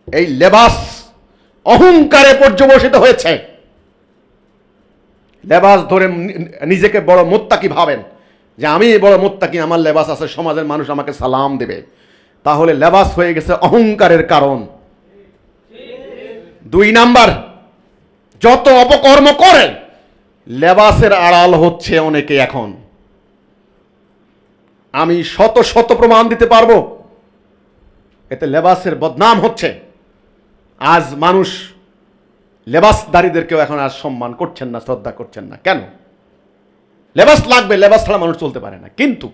Speaker 1: এই লেবাস অহংকারে পর্যবসিত হয়েছে। লেবাস ধরে নিজেকে বড় মুত্তাকি ভাবেন যে আমি বড় মুত্তাকি, আমার লেবাস আছে, সমাজের মানুষ আমাকে সালাম দেবে। তাহলে লেবাস হয়ে গেছে অহংকারের কারণ। দুই নাম্বার, যত অপকর্ম করে লেবাসের আড়াল হচ্ছে অনেকে। এখন আমি শত শত প্রমাণ দিতে পারবো, এতে লেবাসের বদনাম হচ্ছে। আজ মানুষ লেবাসদারীদেরকেও এখন আর সম্মান করছেন না, শ্রদ্ধা করছেন না। কেন? লেবাস লাগবে, লেবাস ছাড়া মানুষ চলতে পারে না। কিন্তু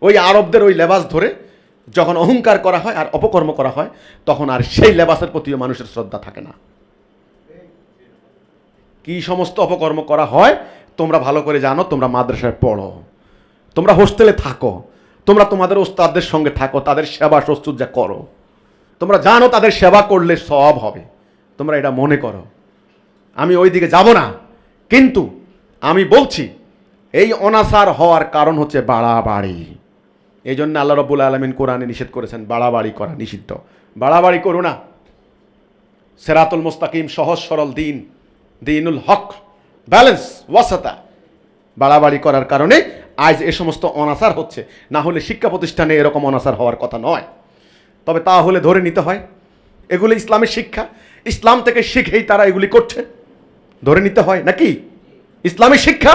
Speaker 1: ওই আরবদের ওই লেবাস ধরে যখন অহংকার করা হয় আর অপকর্ম করা হয়, তখন আর সেই লেবাসের প্রতিও মানুষের শ্রদ্ধা থাকে না। কি সমস্ত অপকর্ম করা হয় তোমরা ভালো করে জানো। তোমরা মাদ্রাসায় পড়ো, তোমরা হোস্টেলে থাকো, তোমরা তোমাদের ওস্তাদদের সঙ্গে থাকো, তাদের সেবা শুশ্রূষা করো। তোমরা জানো তাদের সেবা করলে সব হবে, তোমরা এটা মনে করো। আমি ওই দিকে যাব না, কিন্তু আমি বলছি এই অনাচার হওয়ার কারণ হচ্ছে বাড়াবাড়ি। এই জন্য আল্লাহ রাব্বুল আলামিন কোরআনে নিষেধ করেছেন, বাড়াবাড়ি করা নিষিদ্ধ। বাড়াবাড়ি করো না। সিরাতুল মুস্তাকিম, সহজ সরল দিন, দিনুল হক, ব্যালেন্স, ওয়াসাতা। বাড়াবাড়ি করার কারণে আজ এ সমস্ত অনাচার হচ্ছে। না হলে শিক্ষা প্রতিষ্ঠানে এরকম অনাচার হওয়ার কথা নয়। তবে তাহলে ধরে নিতে হয় এগুলি ইসলামের শিক্ষা, ইসলাম থেকে শিখেই তারা এগুলি করছে, ধরে নিতে হয় নাকি ইসলামের শিক্ষা?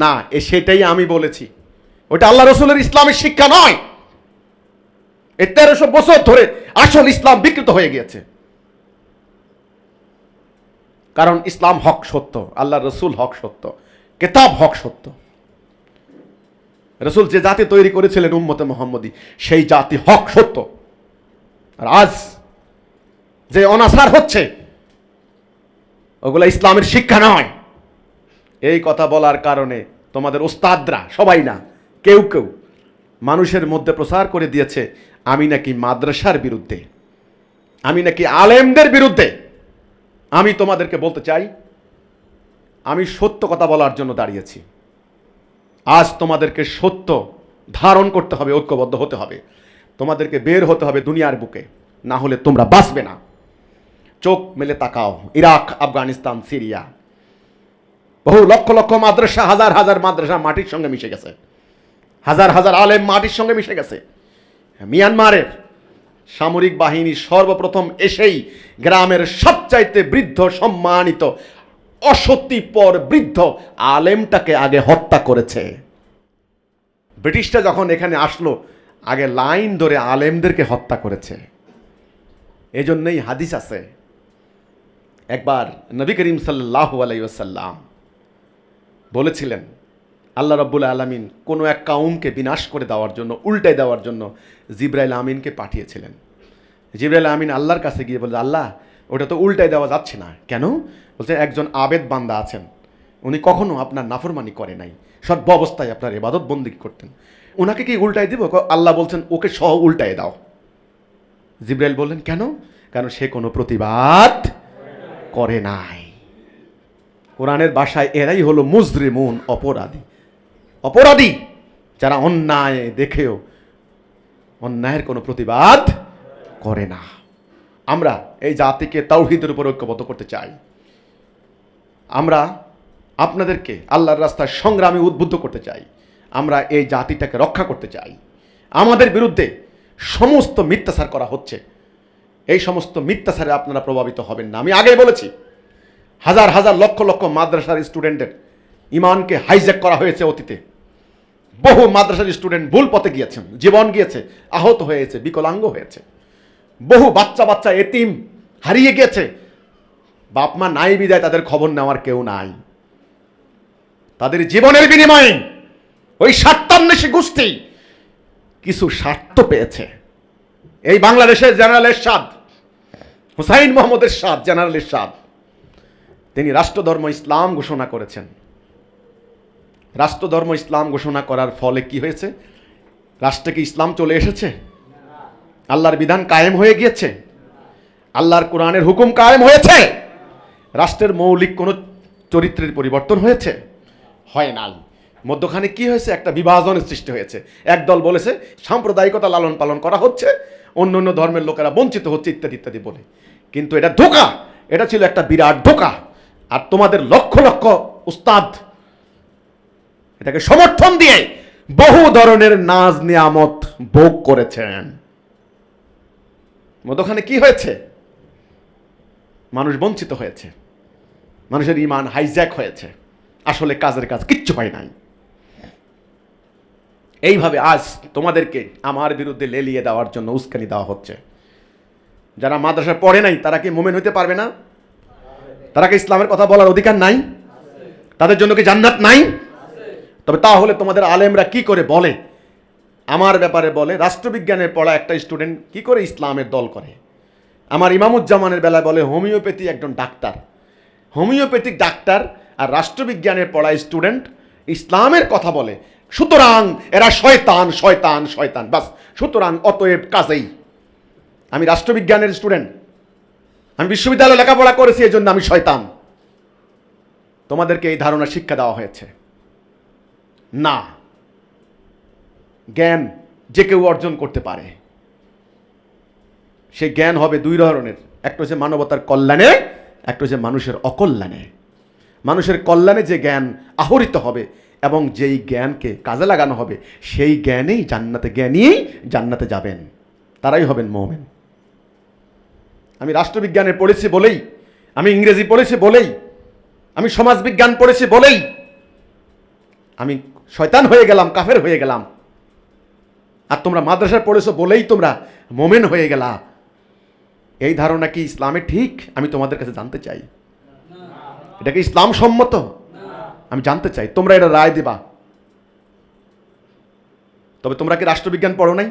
Speaker 1: না, সেটাই আমি বলেছি, ওটা আল্লাহ রসুলের ইসলামের শিক্ষা নয়। 1300 বছর ধরে আসল ইসলাম বিকৃত হয়ে গিয়েছে। কারণ ইসলাম হক সত্য, আল্লাহ রসুল হক সত্য, কিতাব হক সত্য। রসুল যে জাতি তৈরি করেছিলেন উম্মতে মুহাম্মদী, সেই জাতি হক সত্য। আর আজ যে অনাচার হচ্ছে ওগুলো ইসলামের শিক্ষা নয়। এই কথা বলার কারণে তোমাদের ওস্তাদরা, সবাই না, কেউ কেউ মানুষের মধ্যে প্রচার করে দিয়েছে আমি নাকি মাদ্রাসার বিরুদ্ধে, আমি নাকি আলেমদের বিরুদ্ধে। আমি তোমাদেরকে বলতে চাই, আমি সত্য কথা বলার জন্য দাঁড়িয়েছি। আজ তোমাদেরকে সত্য ধারণ করতে হবে, ঐক্যবদ্ধ হতে হবে, তোমাদেরকে বের হতে হবে দুনিয়ার বুকে, না হলে তোমরা বাঁচবে না। চোখ মেলে তাকাও, ইরাক, আফগানিস্তান, সিরিয়া, বহু লক্ষ লক্ষ মাদ্রাসা, হাজার হাজার মাদ্রাসা মাটির সঙ্গে মিশে গেছে, হাজার হাজার আলেম মাটির সঙ্গে মিশে গেছে। মিয়ানমারের সামরিক বাহিনী সর্বপ্রথম এসেই গ্রামের সবচাইতে বৃদ্ধ, সম্মানিত, অসতিপর বৃদ্ধ আলেমটাকে আগে হত্যা করেছে। ব্রিটিশরা যখন এখানে আসলো আগে লাইন ধরে আলেমদেরকে হত্যা করেছে। এই জন্যই হাদিস আছে, একবার নবী করিম সাল্লাল্লাহু আলাইহি ওয়াসাল্লাম বলেছিলেন আল্লাহ রাব্বুল আলামিন কোনো এক কওমকে বিনাশ করে দেওয়ার জন্য, উল্টাই দেওয়ার জন্য জিবরাইল আমিনকে পাঠিয়েছিলেন। জিবরাইল আমিন আল্লাহর কাছে গিয়ে বলছে, আল্লাহ ওটা তো উল্টাই দেওয়া যাচ্ছে না। কেন? বলছে একজন আবেদ বান্দা আছেন, উনি কখনো আপনার নাফরমানি করে নাই, সর্ব অবস্থায় আপনার ইবাদত বন্দেগী করতেন, ওনাকে কি উল্টাই দিব? আল্লাহ বলছেন ওকে সহ উল্টাই দাও। জিবরাইল বললেন কেন? কারণ সে কোনো প্রতিবাদ করে নাই। কোরআনের ভাষায় এরাই হলো মুজরিমুন, অপরাধী। অপরাধী যারা অন্যায় দেখেও অন্যায়ের কোনো প্রতিবাদ করে না। আমরা এই জাতিকে তাওহীদের উপর ঐক্যবদ্ধ করতে চাই। আমরা আপনাদেরকে আল্লাহর রাস্তায় সংগ্রামে উদ্বুদ্ধ করতে চাই। আমরা এই জাতিটাকে রক্ষা করতে চাই। আমাদের বিরুদ্ধে সমস্ত মিথ্যাচার করা হচ্ছে, এই সমস্ত মিথ্যাচারে আপনারা প্রভাবিত হবেন না। আমি আগেই বলেছি, হাজার হাজার লক্ষ লক্ষ মাদ্রাসার স্টুডেন্টের ইমানকে হাইজ্যাক করা হয়েছে অতীতে। বহু মাদ্রাসার স্টুডেন্ট ভুল পথে গিয়েছেন, জীবন গিয়েছে, আহত হয়েছে, বিকলাঙ্গ হয়েছে। বহু বাচ্চা বাচ্চা এতিম হারিয়ে গেছে, বাপ মা নাই বিদায় তাদের খবর নেওয়ার কেউ নাই। তাদের জীবনের বিনিময়ে ওই স্বার্থান্বেষী গোষ্ঠী কিছু স্বার্থ পেয়েছে। এই বাংলাদেশের জেনারেল এরশাদ, হুসাইন মোহাম্মদ এরশাদ, জেনারেল এরশাদ, তিনি রাষ্ট্রধর্ম ইসলাম ঘোষণা করেছেন। রাষ্ট্রধর্ম ইসলাম ঘোষণা করার ফলে কি হয়েছে? রাষ্ট্রে কি ইসলাম চলে এসেছে? আল্লাহর বিধান কায়েম হয়ে গিয়েছে? আল্লাহর কোরআনের হুকুম কায়েম হয়েছে? রাষ্ট্রের মৌলিক কোনো চরিত্রের পরিবর্তন হয়েছে? হয় নাই। মধ্যখানে কি হয়েছে? একটা বিভাজনের সৃষ্টি হয়েছে। একদল বলেছে সাম্প্রদায়িকতা লালন পালন করা হচ্ছে, অন্য অন্য ধর্মের লোকেরা বঞ্চিত হচ্ছে, ইত্যাদি ইত্যাদি বলে। কিন্তু এটা ধোঁকা, এটা ছিল একটা বিরাট ধোঁকা। আর তোমাদের লক্ষ লক্ষ উস্তাদ এটাকে সমর্থন দিয়ে বহু ধরনের নাজ নিয়ামত ভোগ করেছেন। মধ্যখানে কি হয়েছে? মানুষ বঞ্চিত হয়েছে, মানুষের ঈমান হাইজ্যাক হয়েছে, আসলে কাজের কাজ কিচ্ছু হয় নাই। এইভাবে আজ তোমাদেরকে আমার বিরুদ্ধে লেলিয়ে দেওয়ার জন্য উস্কানি দেওয়া হচ্ছে। যারা মাদ্রাসা পড়ে নাই তারা কি মুমিন হইতে পারবে না? তারা কি ইসলামের কথা বলার অধিকার নাই? তাদের জন্য কি জান্নাত নাই? তবে তাহলে তোমাদের আলেমরা কি করে বলে, আমার ব্যাপারে বলে রাষ্ট্রবিজ্ঞানের পড়া একটা স্টুডেন্ট কি করে ইসলামের দল করে? আমার ইমামুজ্জামানের বেলায় বলে হোমিওপ্যাথি একজন ডাক্তার। হোমিওপ্যাথিক ডাক্তার আর রাষ্ট্রবিজ্ঞানের পড়া স্টুডেন্ট ইসলামের কথা বলে, সুতরাং এরা শয়তান শয়তান শয়তান, বাস। সুতরাং অতএব কাজেই আমি রাষ্ট্রবিজ্ঞানের স্টুডেন্ট, আমি বিশ্ববিদ্যালয়ে লেখাপড়া করেছি, এই জন্য আমি শয়তান। তোমাদেরকে এই ধারণা শিক্ষা দেওয়া হয়েছে। না, জ্ঞান যে কেউ অর্জন করতে পারে। সেই জ্ঞান হবে দুই ধরনের, একটা হচ্ছে মানবতার কল্যাণে, একটা হচ্ছে মানুষের অকল্যাণে। মানুষের কল্যাণে যে জ্ঞান আহরিত হবে এবং যেই জ্ঞানকে কাজে লাগানো হবে, সেই জ্ঞানেই জান্নাতে, জ্ঞানীই জান্নাতে যাবেন, তারাই হবেন মুমিন। আমি রাষ্ট্রবিজ্ঞানে পড়েছি বলেই, আমি ইংরেজি পড়েছি বলেই, আমি সমাজবিজ্ঞান পড়েছি বলেই আমি শয়তান হয়ে গেলাম, কাফের হয়ে গেলাম। আর তোমরা মাদ্রাসায় পড়েছো বলেই তোমরা মুমিন হয়ে গেলা, এই ধারণা কি ইসলামে ঠিক? আমি তোমাদের কাছে জানতে চাই, এটা কি ইসলাম সম্মত? আমি জানতে চাই, তোমরা এটা রায় দিবা। তবে তোমরা কি রাষ্ট্রবিজ্ঞান পড়ো নাই?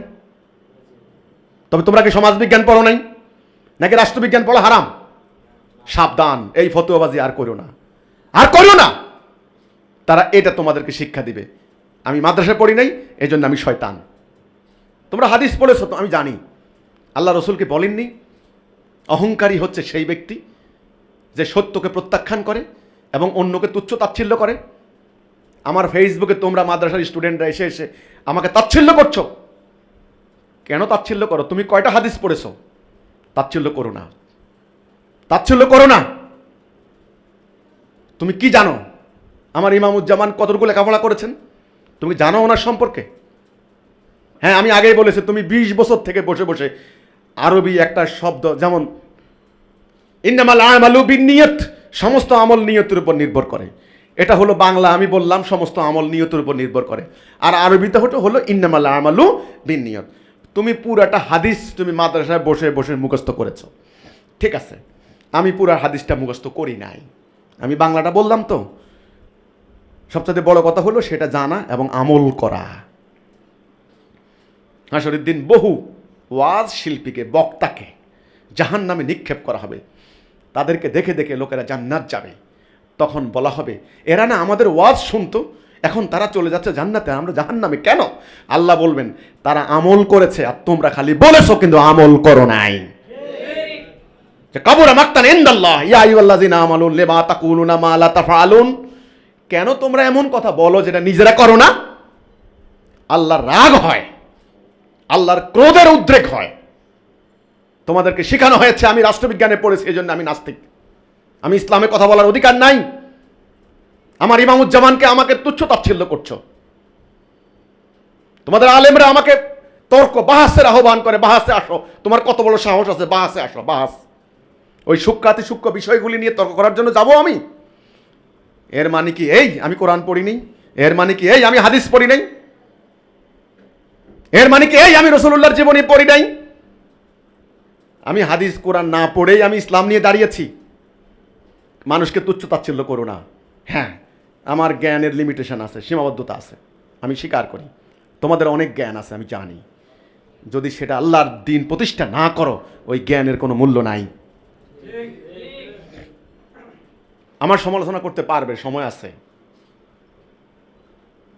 Speaker 1: তবে তোমরা কি সমাজবিজ্ঞান পড়ো নাই? নাকি রাষ্ট্রবিজ্ঞান পড়া হারাম? সাবধান, এই ফতোয়াবাজি আর করো না, আর করো না। তারা এটা তোমাদেরকে শিক্ষা দিবে। আমি মাদ্রাসায় পড়ি নাই, এই জন্য আমি শয়তান। তোমরা হাদিস পড়েছো তো, আমি জানি। আল্লাহ রসুলকে বলেননি অহংকারী হচ্ছে সেই ব্যক্তি যে সত্যকে প্রত্যাখ্যান করে এবং অন্যকে তুচ্ছ তাচ্ছিল্য করে? আমার ফেসবুকে তোমরা মাদ্রাসার স্টুডেন্টরা এসে এসে আমাকে তাচ্ছিল্য করছো। কেন তাচ্ছিল্য করো? তুমি কয়টা হাদিস পড়েছো? তাচ্ছিল্য করো না, তাচ্ছিল্য করো না। তুমি কি জানো আমার ইমামুজ্জামান কতটুকু লেখাপড়া করেছেন? তুমি জানো ওনার সম্পর্কে? হ্যাঁ, আমি আগেই বলেছি, তুমি 20 বছর থেকে বসে বসে আরবি একটা শব্দ, যেমন ইন্নামাল আমালু বিন্নিয়াত, সমস্ত আমল নিয়তের উপর নির্ভর করে। এটা হলো বাংলা, আমি বললাম সমস্ত আমল নিয়তের উপর নির্ভর করে। আর আরবিতে হলো ইন্নামাল আমালু বিন্নিয়াত। তুমি পুরাটা হাদিস তুমি মাদ্রাসায় বসে বসে মুখস্থ করেছো, ঠিক আছে। আমি পুরা হাদিসটা মুখস্থ করি নাই, আমি বাংলাটা বললাম তো। সবচেয়ে বড় কথা হলো সেটা জানা এবং আমল করা। হাসরের দিন বহু ওয়াজ শিল্পীকে, বক্তাকে জাহান্নামে নিক্ষেপ করা হবে। তাদেরকে দেখে দেখে লোকেরা জান্নাত যাবে। তখন বলা হবে এরা না আমাদের ওয়াজ শুনতো, এখন তারা চলে যাচ্ছে জান্নাতে, আমরা জাহান্নামে কেন? আল্লাহ বলবেন তারা আমল করেছে আর তোমরা খালি বলেছো কিন্তু আমল করো নাই। কাবুরা মাকতান ইনদাল্লাহ ইয়া আইয়ুহাল্লাযিনা আমানু লিমা তাকুলুনা মা লা তাফআলুন। কেন তোমরা এমন কথা বলো যেটা নিজেরা করো না? আল্লাহর রাগ হয়, আল্লাহর ক্রোধের উদ্রেক হয়। তোমাদেরকে শেখানো হয়েছে আমি রাষ্ট্রবিজ্ঞানে পড়েছি, এই জন্য আমি নাস্তিক, আমি ইসলামে কথা বলার অধিকার নাই। আমার ইমামুজ্জামানকে আমাকে তুচ্ছ তাচ্ছিল্য করছো। তোমাদের আলেমরা আমাকে তর্ক বাহাসের আহ্বান করে, বাহাসে আসো, তোমার কত বড় সাহস আছে, বাহাসে আসো, বাহাস। ওই সূক্ষ্মাতি সূক্ষ্ম বিষয়গুলি নিয়ে তর্ক করার জন্য যাব আমি? এর মানে কি এই আমি কোরআন পড়িনি? এর মানে কি এই আমি হাদিস পড়ি নাই? এর মানে কি এই আমি রাসূলুল্লাহর জীবনী পড়ি নাই? আমি হাদিস কোরআন না পড়েই আমি ইসলাম নিয়ে দাঁড়িয়েছি। মানুষকে তুচ্ছ তাচ্ছিল্য করো না। হ্যাঁ, আমার জ্ঞানের লিমিটেশন আছে, সীমাবদ্ধতা আছে, আমি স্বীকার করি। তোমাদের অনেক জ্ঞান আছে, আমি জানি। যদি সেটা আল্লাহর দ্বীন প্রতিষ্ঠা না করো, ওই জ্ঞানের কোনো মূল্য নাই। আমার সমালোচনা করতে পারবে, সময় আছে।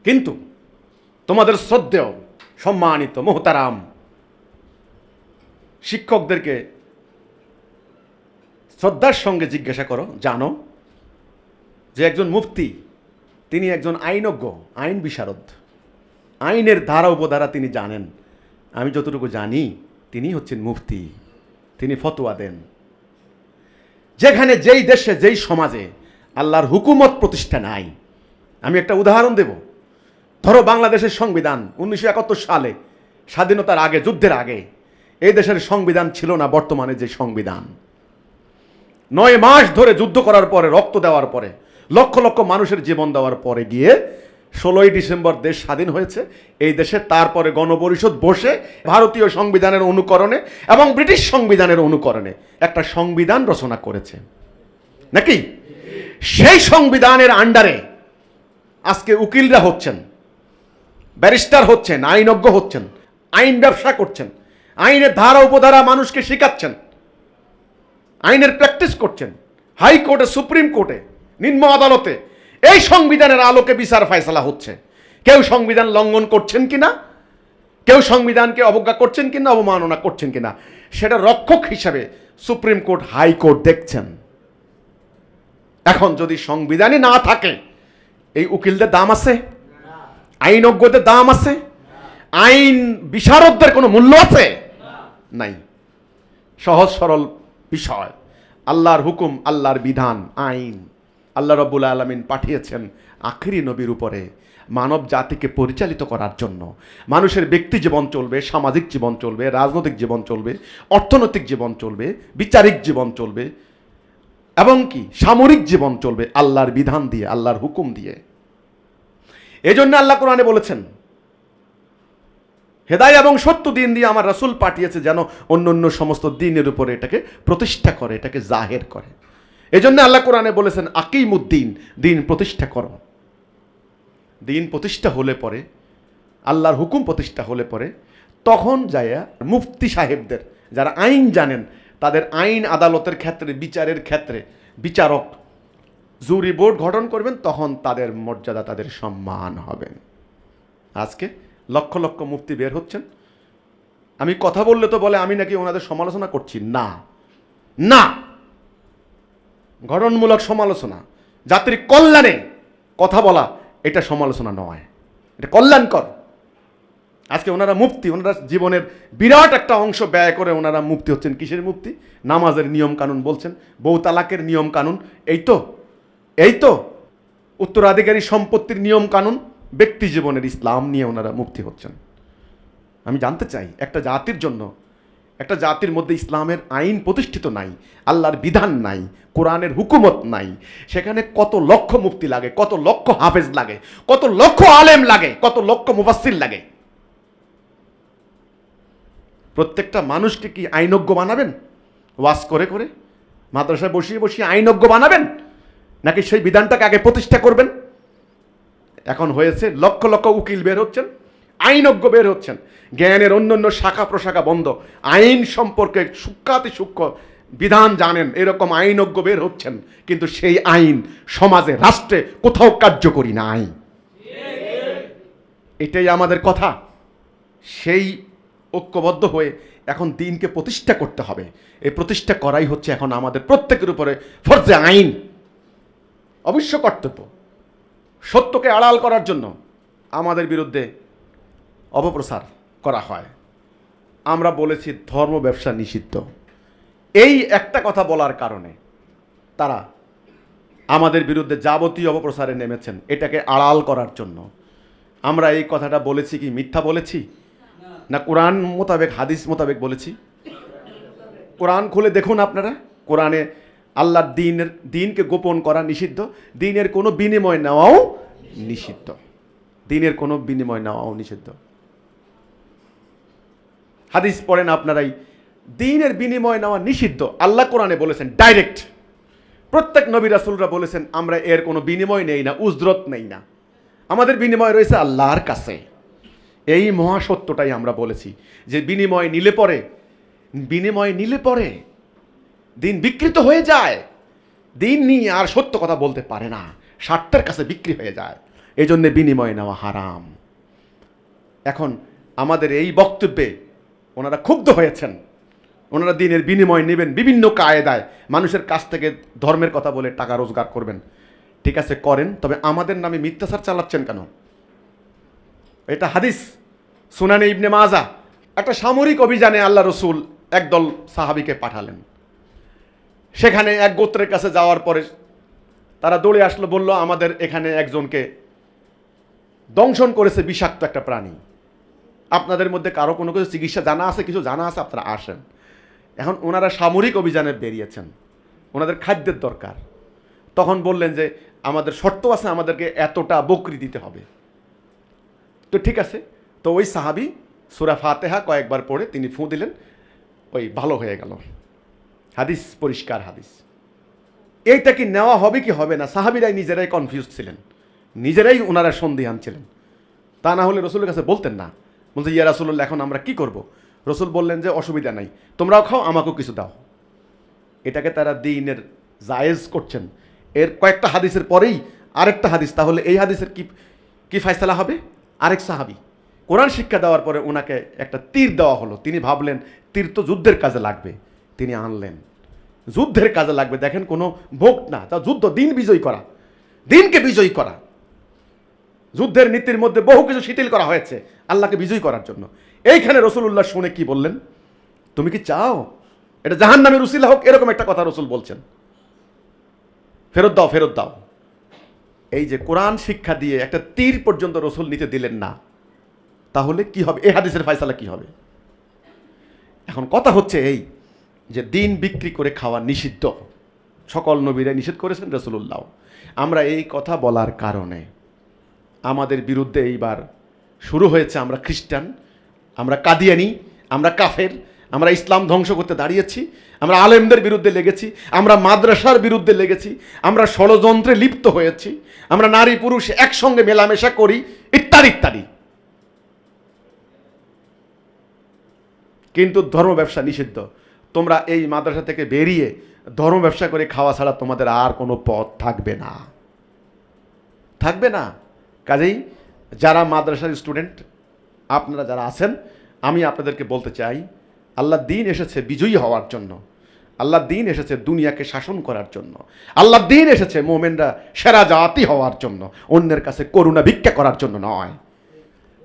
Speaker 1: কিন্তু তোমাদের শ্রদ্ধেয় সম্মানিত মোহতারাম শিক্ষকদেরকে শ্রদ্ধার সঙ্গে জিজ্ঞাসা করো, জানো যে একজন মুফতি, তিনি একজন আইনজ্ঞ, আইন বিশারদ, আইনের ধারা উপধারা তিনি জানেন। আমি যতটুকু জানি তিনি হচ্ছেন মুফতি, তিনি ফতোয়া দেন। যেখানে যেই দেশে যেই সমাজে আল্লাহর হুকুমত প্রতিষ্ঠা নাই, আমি একটা উদাহরণ দেব। ধরো বাংলাদেশের সংবিধান 1971 সালে, স্বাধীনতার আগে, যুদ্ধের আগে এই দেশের সংবিধান ছিল না বর্তমানে যে সংবিধান। 9 মাস ধরে যুদ্ধ করার পরে, রক্ত দেওয়ার পরে, লক্ষ লক্ষ মানুষের জীবন দেওয়ার পরে গিয়ে 16ই ডিসেম্বর দেশ স্বাধীন হয়েছে। এই দেশে তারপরে গণপরিষদ বসে ভারতীয় সংবিধানের অনুকরণে এবং ব্রিটিশ সংবিধানের অনুকরণে একটা সংবিধান রচনা করেছে, নাকি? সেই সংবিধানের আন্ডারে আজকে উকিলরা হচ্ছেন, ব্যারিস্টার হচ্ছেন, আইনজ্ঞ হচ্ছেন, আইন ব্যবসা করছেন, আইনের ধারা উপধারা মানুষকে শেখাচ্ছেন, আইনের প্র্যাকটিস করছেন, হাইকোর্টে, সুপ্রিম কোর্টে, নিম্ন আদালতে। এই সংবিধানের আলোকে বিচার ফয়সালা হচ্ছে। কেউ সংবিধান লঙ্ঘন করছেন কিনা, কেউ সংবিধানকে অবজ্ঞা করছেন কিনা, অবমাননা করছেন কিনা, সেটা রক্ষক হিসাবে সুপ্রিম কোর্ট, হাইকোর্ট দেখছেন। এখন যদি সংবিধানই না থাকে, এই উকিলদের দাম আছে? আইনজ্ঞদের দাম আছে? আইন বিশারদদের কোনো মূল্য আছে? নাই। সহজ সরল বিষয়, আল্লাহর হুকুম, আল্লাহর বিধান, আইন আল্লাহ রাব্বুল আলামিন পাঠিয়েছেন আখিরি নবীর উপরে মানব জাতিকে পরিচালিত করার জন্য। মানুষের ব্যক্তি জীবন চলবে, সামাজিক জীবন চলবে, রাজনৈতিক জীবন চলবে, অর্থনৈতিক জীবন চলবে, বিচারিক জীবন চলবে, এবং কি সামরিক জীবন চলবে আল্লাহর বিধান দিয়ে, আল্লাহর হুকুম দিয়ে। এজন্য আল্লাহ কোরআনে বলেছেন, হেদায়েত এবং সত্য দিন দিয়ে আমার রাসূল পাঠিয়েছে যেন অন্য অন্য সমস্ত দিনের উপরে এটাকে প্রতিষ্ঠা করে, এটাকে জাহের করে। এজন্য আল্লাহ কোরআনে বলেছেন, আকিমুদ্দিন, দিন প্রতিষ্ঠা করো। দিন প্রতিষ্ঠা হলে পরে, আল্লাহর হুকুম প্রতিষ্ঠা হলে পরে, তখন যায়া মুফতি সাহেবদের, যারা আইন জানেন, তাদের আইন আদালতের ক্ষেত্রে, বিচারের ক্ষেত্রে বিচারক, জুরি বোর্ড গঠন করবেন, তখন তাদের মর্যাদা, তাদের সম্মান হবে। আজকে লক্ষ লক্ষ মুফতি বের হচ্ছেন। আমি কথা বললে তো বলে আমি নাকি ওনাদের সমালোচনা করছি। না, না, গঠনমূলক সমালোচনা, জাতির কল্যাণে কথা বলা, এটা সমালোচনা নয়, এটা কল্যাণকর। আজকে ওনারা মুফতি, ওনারা জীবনের বিরাট একটা অংশ ব্যয় করে ওনারা মুফতি হচ্ছেন। কিসের মুফতি? নামাজের নিয়ম কানুন বলছেন, বউ তালাকের নিয়ম কানুন, এই তো উত্তরাধিকারী সম্পত্তির নিয়ম কানুন, ব্যক্তি জীবনের ইসলাম নিয়ে ওনারা মুফতি হচ্ছেন। আমি জানতে চাই, একটা জাতির জন্য, একটা জাতির মধ্যে ইসলামের আইন প্রতিষ্ঠিত নাই, আল্লাহর বিধান নাই, কোরআনের হুকুমত নাই, সেখানে কত লক্ষ মুফতি লাগে, কত লক্ষ হাফেজ লাগে, কত লক্ষ আলেম লাগে, কত লক্ষ মুফাসসির লাগে। প্রত্যেকটা মানুষকে কি আইনজ্ঞ বানাবেন? ওয়াজ করে করে মাদ্রাসায় বসিয়ে বসিয়ে আইনজ্ঞ বানাবেন, নাকি সেই বিধানটাকে আগে প্রতিষ্ঠা করবেন? এখন হয়েছে লক্ষ লক্ষ উকিল বের হচ্ছেন, আইনজ্ঞ বের হচ্ছেন, জ্ঞানের অন্য অন্য শাখা প্রশাখা বন্ধ, আইন সম্পর্কে সূক্ষ্মাতি সূক্ষ্ম বিধান জানেন এরকম আইনজ্ঞ বের হচ্ছেন, কিন্তু সেই আইন সমাজে, রাষ্ট্রে কোথাও কার্যকরী নাই। এটাই আমাদের কথা। সেই ঐক্যবদ্ধ হয়ে এখন দিনকে প্রতিষ্ঠা করতে হবে। এই প্রতিষ্ঠা করাই হচ্ছে এখন আমাদের প্রত্যেকের উপরে ফরজে আইন, অবশ্য কর্তব্য। সত্যকে আড়াল করার জন্য আমাদের বিরুদ্ধে অপপ্রচার করা হয়। আমরা বলেছি ধর্ম ব্যবসা নিষিদ্ধ। এই একটা কথা বলার কারণে তারা আমাদের বিরুদ্ধে যাবতীয় অপপ্রচারে নেমেছেন, এটাকে আড়াল করার জন্য। আমরা এই কথাটা বলেছি কি মিথ্যা বলেছি? না কোরআন মোতাবেক, হাদিস মোতাবেক বলেছি? কোরআন খুলে দেখুন আপনারা, কোরআনে আল্লাহর দিনকে গোপন করা নিষিদ্ধ, দিনের কোনো বিনিময় নেওয়াও নিষিদ্ধ, দিনের কোনো বিনিময় নেওয়াও নিষিদ্ধ। হাদিস পড়েন আপনারাই, দিনের বিনিময় নেওয়া নিষিদ্ধ আল্লাহ কোরআনে বলেছেন ডাইরেক্ট। প্রত্যেক নবী রাসূলরা বলেছেন আমরা এর কোনো বিনিময় নেই না, উজরত নেই না, আমাদের বিনিময় রয়েছে আল্লাহর কাছে। এই মহাসত্যটাই আমরা বলেছি যে বিনিময় নিলে পরে দিন বিকৃত হয়ে যায়, দিন নিয়ে আর সত্য কথা বলতে পারে না, স্বার্থের কাছে বিক্রি হয়ে যায়, এই জন্যে বিনিময় নেওয়া হারাম। এখন আমাদের এই বক্তব্যে ওনারা ক্ষুব্ধ হয়েছেন, ওনারা দিনের বিনিময় নেবেন বিভিন্ন কায়দায়, মানুষের কাছ থেকে ধর্মের কথা বলে টাকা রোজগার করবেন। ঠিক আছে করেন, তবে আমাদের নামে মিথ্যাচার চালাচ্ছেন কেন? এটা হাদিস, সুনানে ইবনে মাজা। একটা সামরিক অভিযানে আল্লাহ রসুল একদল সাহাবীকে পাঠালেন। সেখানে এক গোত্রের কাছে যাওয়ার পরে তারা দৌড়ে আসলো, বলল আমাদের এখানে একজনকে দংশন করেছে বিষাক্ত একটা প্রাণী, আপনাদের মধ্যে কারো কোনো কিছু চিকিৎসা জানা আছে, কিছু জানা আছে, আপনারা আসেন। এখন ওনারা সামরিক অভিযানে বেরিয়েছেন, ওনাদের খাদ্যের দরকার। তখন বললেন যে আমাদের শর্ত আছে, আমাদেরকে এতটা বকরি দিতে হবে। তো ঠিক আছে, তো ওই সাহাবী সূরা ফাতিহা কয়েকবার পড়ে তিনি ফু দিলেন, ওই ভালো হয়ে গেল। হাদিস, পরিষ্কার হাদিস। এইটা কি নেওয়া হবে কি হবে না, সাহাবীরাই নিজেরাই কনফিউজ ছিলেন, নিজেরাই ওনারা সন্দিহান ছিলেন। তা না হলে রসুলের কাছে বলতেন না, বলছে ইয়া রাসূলুল্লাহ এখন আমরা কি করব? রসুল বললেন যে অসুবিধা নাই, তোমরাও খাও, আমাকেও কিছু দাও। এটাকে তারা দ্বীনের জায়েজ করছেন। এর কয়েকটা হাদিসের পরেই আরেকটা হাদিস, তাহলে এই হাদিসের কি ফায়সালা হবে? আরেক সাহাবী কোরআন শিক্ষা দেওয়ার পরে ওনাকে একটা তীর দেওয়া হলো, তিনি ভাবলেন তীর তো যুদ্ধের কাজে লাগবে, তিনি আনলেন, যুদ্ধের কাজে লাগবে। দেখেন কোনো ভোগ না, তা যুদ্ধ, দিন বিজয়ী করা, দিনকে বিজয়ী করা। যুদ্ধের নীতির মধ্যে বহু কিছু শিথিল করা হয়েছে আল্লাহকে বিজয়ী করার জন্য। এইখানে রসুলুল্লাহ শুনে কি বললেন? তুমি কি চাও এটা জাহান্নামের উসিলা হোক? এরকম একটা কথা রসুল বলছেন, ফেরত দাও, ফেরত দাও। এই যে কোরআন শিক্ষা দিয়ে একটা তীর পর্যন্ত রসুল নিতে দিলেন না, তাহলে কি হবে? এই হাদিসের ফায়সালা কি হবে? এখন কথা হচ্ছে এই যে দিন বিক্রি করে খাওয়া নিষিদ্ধ, সকল নবীরা নিষেধ করেছেন, রসুলুল্লাহ। আমরা এই কথা বলার কারণে আমাদের বিরুদ্ধে এইবার শুরু হয়েছে আমরা খ্রিস্টান, আমরা কাদিয়ানি, আমরা কাফের, আমরা ইসলাম ধ্বংস করতে দাঁড়িয়েছি, আমরা আলেমদের বিরুদ্ধে লেগেছি, আমরা মাদ্রাসার বিরুদ্ধে লেগেছি, আমরা ষড়যন্ত্রে লিপ্ত হয়েছি, আমরা নারী পুরুষ একসঙ্গে মেলামেশা করি, ইত্যাদি ইত্যাদি। কিন্তু ধর্ম ব্যবসা নিষিদ্ধ। তোমরা এই মাদ্রাসা থেকে বেরিয়ে ধর্ম ব্যবসা করে খাওয়া ছাড়া তোমাদের আর কোনো পথ থাকবে না, থাকবে না। কাজেই যারা মাদ্রাসার স্টুডেন্ট, আপনারা যারা আছেন, আমি আপনাদেরকে বলতে চাই, আল্লাহর দ্বীন এসেছে বিজয়ী হওয়ার জন্য, আল্লাহর দ্বীন এসেছে দুনিয়াকে শাসন করার জন্য, আল্লাহর দ্বীন এসেছে মোমেনরা সেরা জাতি হওয়ার জন্য, অন্যের কাছে করুণা ভিক্ষা করার জন্য নয়।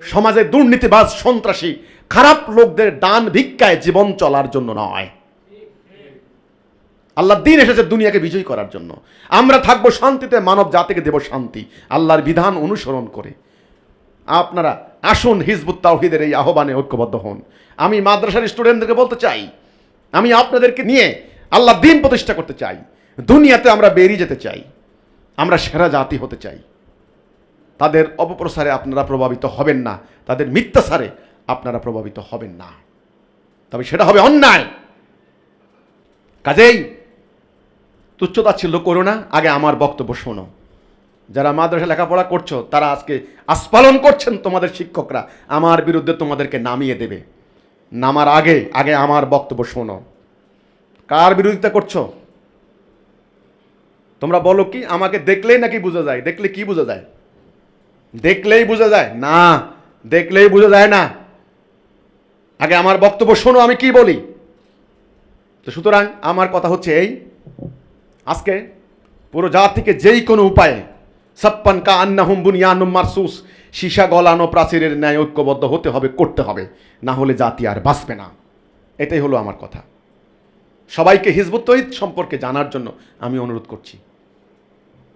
Speaker 1: সমাজে দুর্নীতিবাজ, সন্ত্রাসী, খারাপ লোকদের দান ভিক্ষায় জীবন চলার জন্য নয়। আল্লাহর দ্বীন এসেছে দুনিয়াকে বিজয়ী করার জন্য। আমরা থাকবো শান্তিতে, মানব জাতিকে দেব শান্তি, আল্লাহর বিধান অনুসরণ করে। আপনারা আসুন, হিজবুত তাওহীদের এই আহ্বানে ঐক্যবদ্ধ হন। আমি মাদ্রাসার স্টুডেন্টদেরকে বলতে চাই, আমি আপনাদেরকে নিয়ে আল্লাহর দ্বীন প্রতিষ্ঠা করতে চাই, দুনিয়াতে আমরা বেরিয়ে যেতে চাই, আমরা সেরা জাতি হতে চাই। তাদের অপপ্রচারে আপনারা প্রভাবিত হবেন না, তাদের মিথ্যাচারে আপনারা প্রভাবিত হবেন না, তবে সেটা হবে অন্যায়। কাজেই তুচ্ছতাচ্ছিল্য করো না, আগে আমার বক্তব্য শোনো। যারা মাদ্রাসা লেখাপড়া করছো তারা আজকে আস্ফালন করছেন, তোমাদের শিক্ষকরা আমার বিরুদ্ধে তোমাদেরকে নামিয়ে দেবে। নামার আগে আগে আমার বক্তব্য শোনো। কার বিরোধিতা করছো? তোমরা বলো কি আমাকে দেখলেই নাকি বোঝা যায়? দেখলে কি বোঝা যায়? দেখলেই বোঝা যায় না, দেখলেই বোঝা যায় না। আগে আমার বক্তব্য শোনো, আমি কি বলি। তো সুতরাং আমার কথা হচ্ছে এই, আজকে পুরো জাতিকে যেই কোনো উপায়ে ছাপ্পান কা আন্নাহুম বুনিয়ানুম মারসুস, সীসা গলানো প্রাচীরের ন্যায় ঐক্যবদ্ধ হতে হবে, করতে হবে, না হলে জাতি আর বাঁচবে না। এটাই হলো আমার কথা। সবাইকে হিজবুত তৌহিদ সম্পর্কে জানার জন্য আমি অনুরোধ করছি।